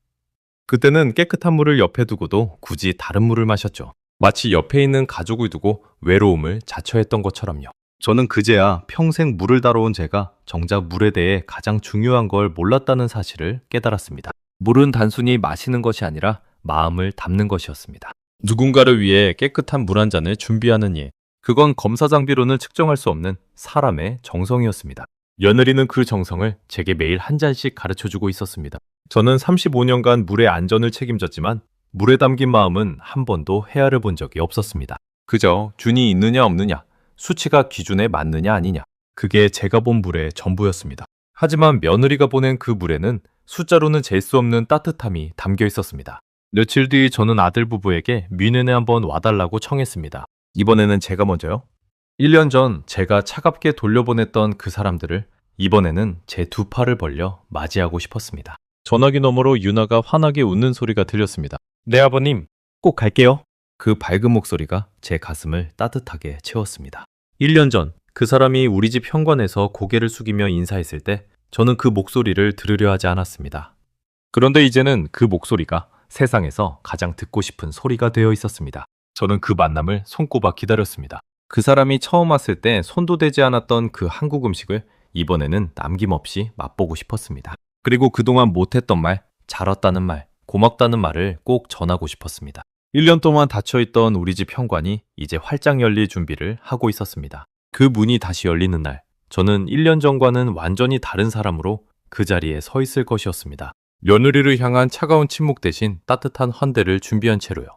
그때는 깨끗한 물을 옆에 두고도 굳이 다른 물을 마셨죠. 마치 옆에 있는 가족을 두고 외로움을 자처했던 것처럼요. 저는 그제야 평생 물을 다뤄온 제가 정작 물에 대해 가장 중요한 걸 몰랐다는 사실을 깨달았습니다. 물은 단순히 마시는 것이 아니라 마음을 담는 것이었습니다. 누군가를 위해 깨끗한 물 한 잔을 준비하는 일. 그건 검사 장비로는 측정할 수 없는 사람의 정성이었습니다. 며느리는 그 정성을 제게 매일 한 잔씩 가르쳐주고 있었습니다. 저는 35년간 물의 안전을 책임졌지만 물에 담긴 마음은 한 번도 헤아려 본 적이 없었습니다. 그저 준이 있느냐 없느냐, 수치가 기준에 맞느냐 아니냐, 그게 제가 본 물의 전부였습니다. 하지만 며느리가 보낸 그 물에는 숫자로는 잴 수 없는 따뜻함이 담겨 있었습니다. 며칠 뒤 저는 아들 부부에게 뮌헨에 한번 와달라고 청했습니다. 이번에는 제가 먼저요. 1년 전 제가 차갑게 돌려보냈던 그 사람들을 이번에는 제 두 팔을 벌려 맞이하고 싶었습니다. 전화기 너머로 유나가 환하게 웃는 소리가 들렸습니다. 네, 아버님. 꼭 갈게요. 그 밝은 목소리가 제 가슴을 따뜻하게 채웠습니다. 1년 전 그 사람이 우리 집 현관에서 고개를 숙이며 인사했을 때 저는 그 목소리를 들으려 하지 않았습니다. 그런데 이제는 그 목소리가 세상에서 가장 듣고 싶은 소리가 되어 있었습니다. 저는 그 만남을 손꼽아 기다렸습니다. 그 사람이 처음 왔을 때 손도 대지 않았던 그 한국 음식을 이번에는 남김없이 맛보고 싶었습니다. 그리고 그동안 못했던 말, 잘 왔다는 말, 고맙다는 말을 꼭 전하고 싶었습니다. 1년 동안 닫혀있던 우리 집 현관이 이제 활짝 열릴 준비를 하고 있었습니다. 그 문이 다시 열리는 날, 저는 1년 전과는 완전히 다른 사람으로 그 자리에 서 있을 것이었습니다. 며느리를 향한 차가운 침묵 대신 따뜻한 환대를 준비한 채로요.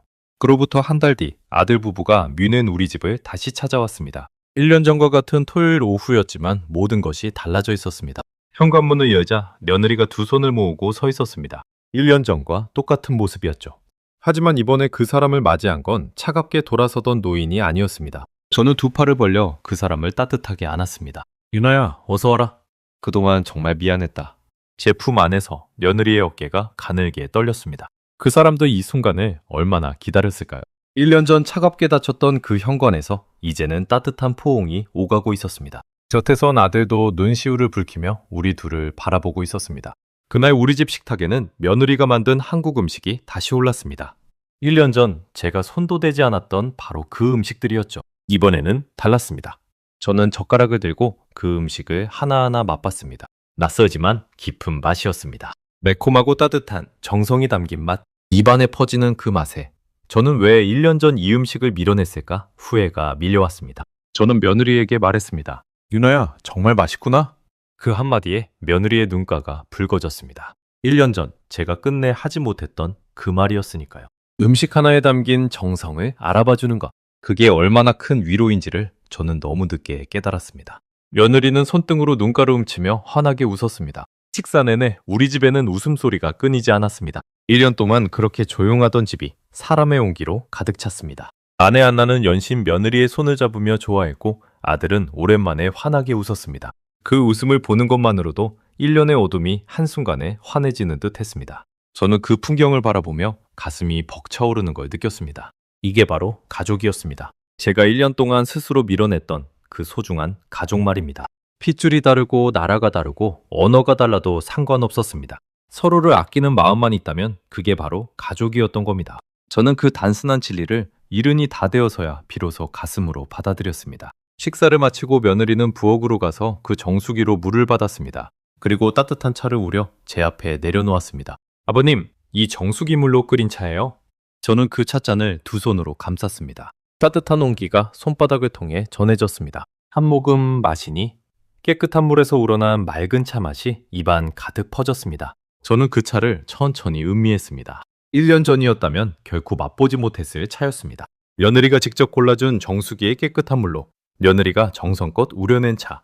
그로부터 한 달 뒤 아들 부부가 뮌헨 우리 집을 다시 찾아왔습니다. 1년 전과 같은 토요일 오후였지만 모든 것이 달라져 있었습니다. 현관문을 열자 며느리가 두 손을 모으고 서 있었습니다. 1년 전과 똑같은 모습이었죠. 하지만 이번에 그 사람을 맞이한 건 차갑게 돌아서던 노인이 아니었습니다. 저는 두 팔을 벌려 그 사람을 따뜻하게 안았습니다. 유나야, 어서 와라. 그동안 정말 미안했다. 제 품 안에서 며느리의 어깨가 가늘게 떨렸습니다. 그 사람도 이 순간을 얼마나 기다렸을까요? 1년 전 차갑게 닫혔던 그 현관에서 이제는 따뜻한 포옹이 오가고 있었습니다. 곁에선 아들도 눈시울을 붉히며 우리 둘을 바라보고 있었습니다. 그날 우리 집 식탁에는 며느리가 만든 한국 음식이 다시 올랐습니다. 1년 전 제가 손도 대지 않았던 바로 그 음식들이었죠. 이번에는 달랐습니다. 저는 젓가락을 들고 그 음식을 하나하나 맛봤습니다. 낯설지만 깊은 맛이었습니다. 매콤하고 따뜻한 정성이 담긴 맛, 입안에 퍼지는 그 맛에 저는 왜 1년 전 이 음식을 밀어냈을까 후회가 밀려왔습니다. 저는 며느리에게 말했습니다. 유나야, 정말 맛있구나. 그 한마디에 며느리의 눈가가 붉어졌습니다. 1년 전 제가 끝내 하지 못했던 그 말이었으니까요. 음식 하나에 담긴 정성을 알아봐주는 것, 그게 얼마나 큰 위로인지를 저는 너무 늦게 깨달았습니다. 며느리는 손등으로 눈가를 훔치며 환하게 웃었습니다. 식사 내내 우리 집에는 웃음소리가 끊이지 않았습니다. 1년 동안 그렇게 조용하던 집이 사람의 온기로 가득 찼습니다. 아내 안나는 연신 며느리의 손을 잡으며 좋아했고 아들은 오랜만에 환하게 웃었습니다. 그 웃음을 보는 것만으로도 1년의 어둠이 한순간에 환해지는 듯 했습니다. 저는 그 풍경을 바라보며 가슴이 벅차오르는 걸 느꼈습니다. 이게 바로 가족이었습니다. 제가 1년 동안 스스로 밀어냈던 그 소중한 가족 말입니다. 핏줄이 다르고 나라가 다르고 언어가 달라도 상관없었습니다. 서로를 아끼는 마음만 있다면 그게 바로 가족이었던 겁니다. 저는 그 단순한 진리를 이른이 다 되어서야 비로소 가슴으로 받아들였습니다. 식사를 마치고 며느리는 부엌으로 가서 그 정수기로 물을 받았습니다. 그리고 따뜻한 차를 우려 제 앞에 내려놓았습니다. 아버님, 이 정수기 물로 끓인 차예요. 저는 그 찻잔을 두 손으로 감쌌습니다. 따뜻한 온기가 손바닥을 통해 전해졌습니다. 한 모금 마시니 깨끗한 물에서 우러난 맑은 차 맛이 입안 가득 퍼졌습니다. 저는 그 차를 천천히 음미했습니다. 1년 전이었다면 결코 맛보지 못했을 차였습니다. 며느리가 직접 골라준 정수기의 깨끗한 물로 며느리가 정성껏 우려낸 차.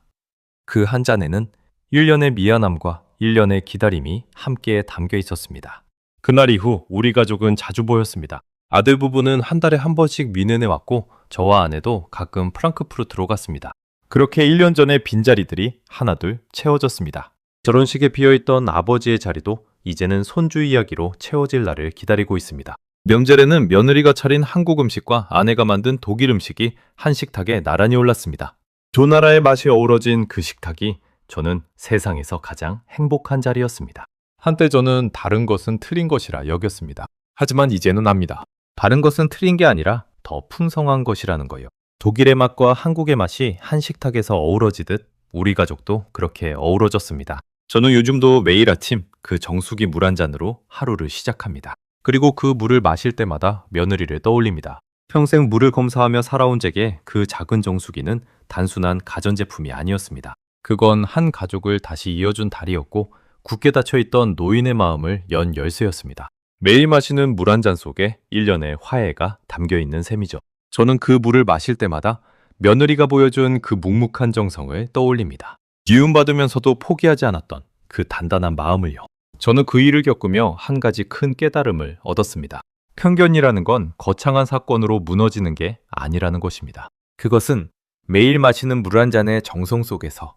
그 한 잔에는 1년의 미안함과 1년의 기다림이 함께 담겨 있었습니다. 그날 이후 우리 가족은 자주 보였습니다. 아들 부부는 한 달에 한 번씩 뮌헨에 왔고 저와 아내도 가끔 프랑크푸르트로 갔습니다. 그렇게 1년 전에 빈자리들이 하나둘 채워졌습니다. 결혼식에 비어있던 아버지의 자리도 이제는 손주 이야기로 채워질 날을 기다리고 있습니다. 명절에는 며느리가 차린 한국 음식과 아내가 만든 독일 음식이 한 식탁에 나란히 올랐습니다. 두 나라의 맛이 어우러진 그 식탁이 저는 세상에서 가장 행복한 자리였습니다. 한때 저는 다른 것은 틀린 것이라 여겼습니다. 하지만 이제는 압니다. 다른 것은 틀린 게 아니라 더 풍성한 것이라는 거요. 독일의 맛과 한국의 맛이 한 식탁에서 어우러지듯 우리 가족도 그렇게 어우러졌습니다. 저는 요즘도 매일 아침 그 정수기 물 한 잔으로 하루를 시작합니다. 그리고 그 물을 마실 때마다 며느리를 떠올립니다. 평생 물을 검사하며 살아온 제게 그 작은 정수기는 단순한 가전제품이 아니었습니다. 그건 한 가족을 다시 이어준 다리였고 굳게 닫혀있던 노인의 마음을 연 열쇠였습니다. 매일 마시는 물 한 잔 속에 1년의 화해가 담겨있는 셈이죠. 저는 그 물을 마실 때마다 며느리가 보여준 그 묵묵한 정성을 떠올립니다. 미움받으면서도 포기하지 않았던 그 단단한 마음을요. 저는 그 일을 겪으며 한 가지 큰 깨달음을 얻었습니다. 편견이라는 건 거창한 사건으로 무너지는 게 아니라는 것입니다. 그것은 매일 마시는 물 한 잔의 정성 속에서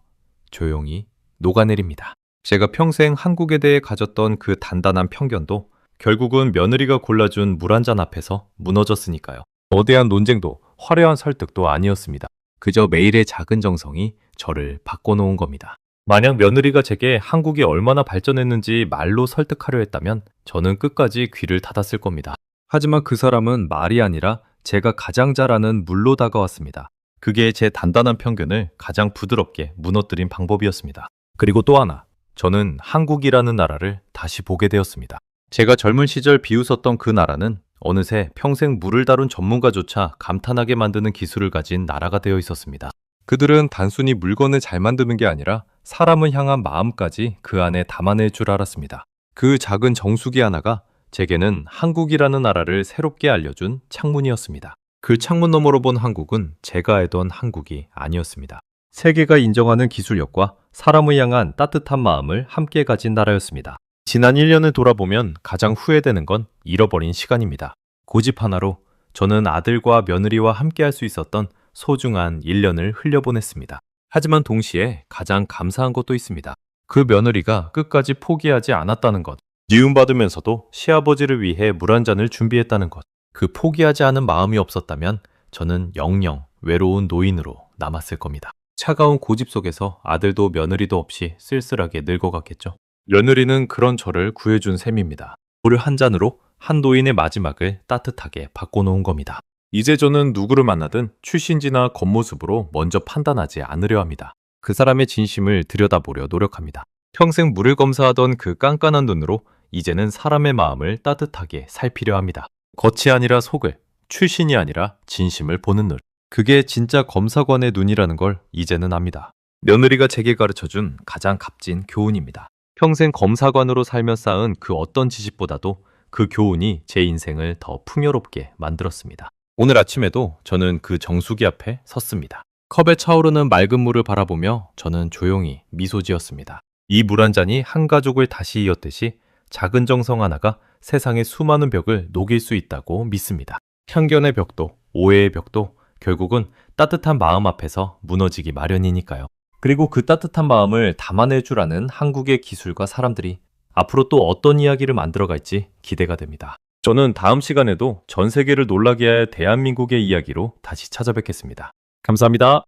조용히 녹아내립니다. 제가 평생 한국에 대해 가졌던 그 단단한 편견도 결국은 며느리가 골라준 물 한 잔 앞에서 무너졌으니까요. 거대한 논쟁도 화려한 설득도 아니었습니다. 그저 매일의 작은 정성이 저를 바꿔놓은 겁니다. 만약 며느리가 제게 한국이 얼마나 발전했는지 말로 설득하려 했다면 저는 끝까지 귀를 닫았을 겁니다. 하지만 그 사람은 말이 아니라 제가 가장 잘 아는 물로 다가왔습니다. 그게 제 단단한 편견을 가장 부드럽게 무너뜨린 방법이었습니다. 그리고 또 하나, 저는 한국이라는 나라를 다시 보게 되었습니다. 제가 젊은 시절 비웃었던 그 나라는 어느새 평생 물을 다룬 전문가조차 감탄하게 만드는 기술을 가진 나라가 되어 있었습니다. 그들은 단순히 물건을 잘 만드는 게 아니라 사람을 향한 마음까지 그 안에 담아낼 줄 알았습니다. 그 작은 정수기 하나가 제게는 한국이라는 나라를 새롭게 알려준 창문이었습니다. 그 창문 너머로 본 한국은 제가 알던 한국이 아니었습니다. 세계가 인정하는 기술력과 사람을 향한 따뜻한 마음을 함께 가진 나라였습니다. 지난 1년을 돌아보면 가장 후회되는 건 잃어버린 시간입니다. 고집 하나로 저는 아들과 며느리와 함께 할 수 있었던 소중한 1년을 흘려보냈습니다. 하지만 동시에 가장 감사한 것도 있습니다. 그 며느리가 끝까지 포기하지 않았다는 것. 미움받으면서도 시아버지를 위해 물 한 잔을 준비했다는 것. 그 포기하지 않은 마음이 없었다면 저는 영영 외로운 노인으로 남았을 겁니다. 차가운 고집 속에서 아들도 며느리도 없이 쓸쓸하게 늙어갔겠죠. 며느리는 그런 저를 구해준 셈입니다. 물 한 잔으로 한 노인의 마지막을 따뜻하게 바꿔놓은 겁니다. 이제 저는 누구를 만나든 출신지나 겉모습으로 먼저 판단하지 않으려 합니다. 그 사람의 진심을 들여다보려 노력합니다. 평생 물을 검사하던 그 깐깐한 눈으로 이제는 사람의 마음을 따뜻하게 살피려 합니다. 겉이 아니라 속을, 출신이 아니라 진심을 보는 눈. 그게 진짜 검사관의 눈이라는 걸 이제는 압니다. 며느리가 제게 가르쳐준 가장 값진 교훈입니다. 평생 검사관으로 살며 쌓은 그 어떤 지식보다도 그 교훈이 제 인생을 더 풍요롭게 만들었습니다. 오늘 아침에도 저는 그 정수기 앞에 섰습니다. 컵에 차오르는 맑은 물을 바라보며 저는 조용히 미소 지었습니다. 이 물 한 잔이 한 가족을 다시 이었듯이 작은 정성 하나가 세상의 수많은 벽을 녹일 수 있다고 믿습니다. 편견의 벽도, 오해의 벽도 결국은 따뜻한 마음 앞에서 무너지기 마련이니까요. 그리고 그 따뜻한 마음을 담아낼 줄 아는 한국의 기술과 사람들이 앞으로 또 어떤 이야기를 만들어갈지 기대가 됩니다. 저는 다음 시간에도 전 세계를 놀라게 할 대한민국의 이야기로 다시 찾아뵙겠습니다. 감사합니다.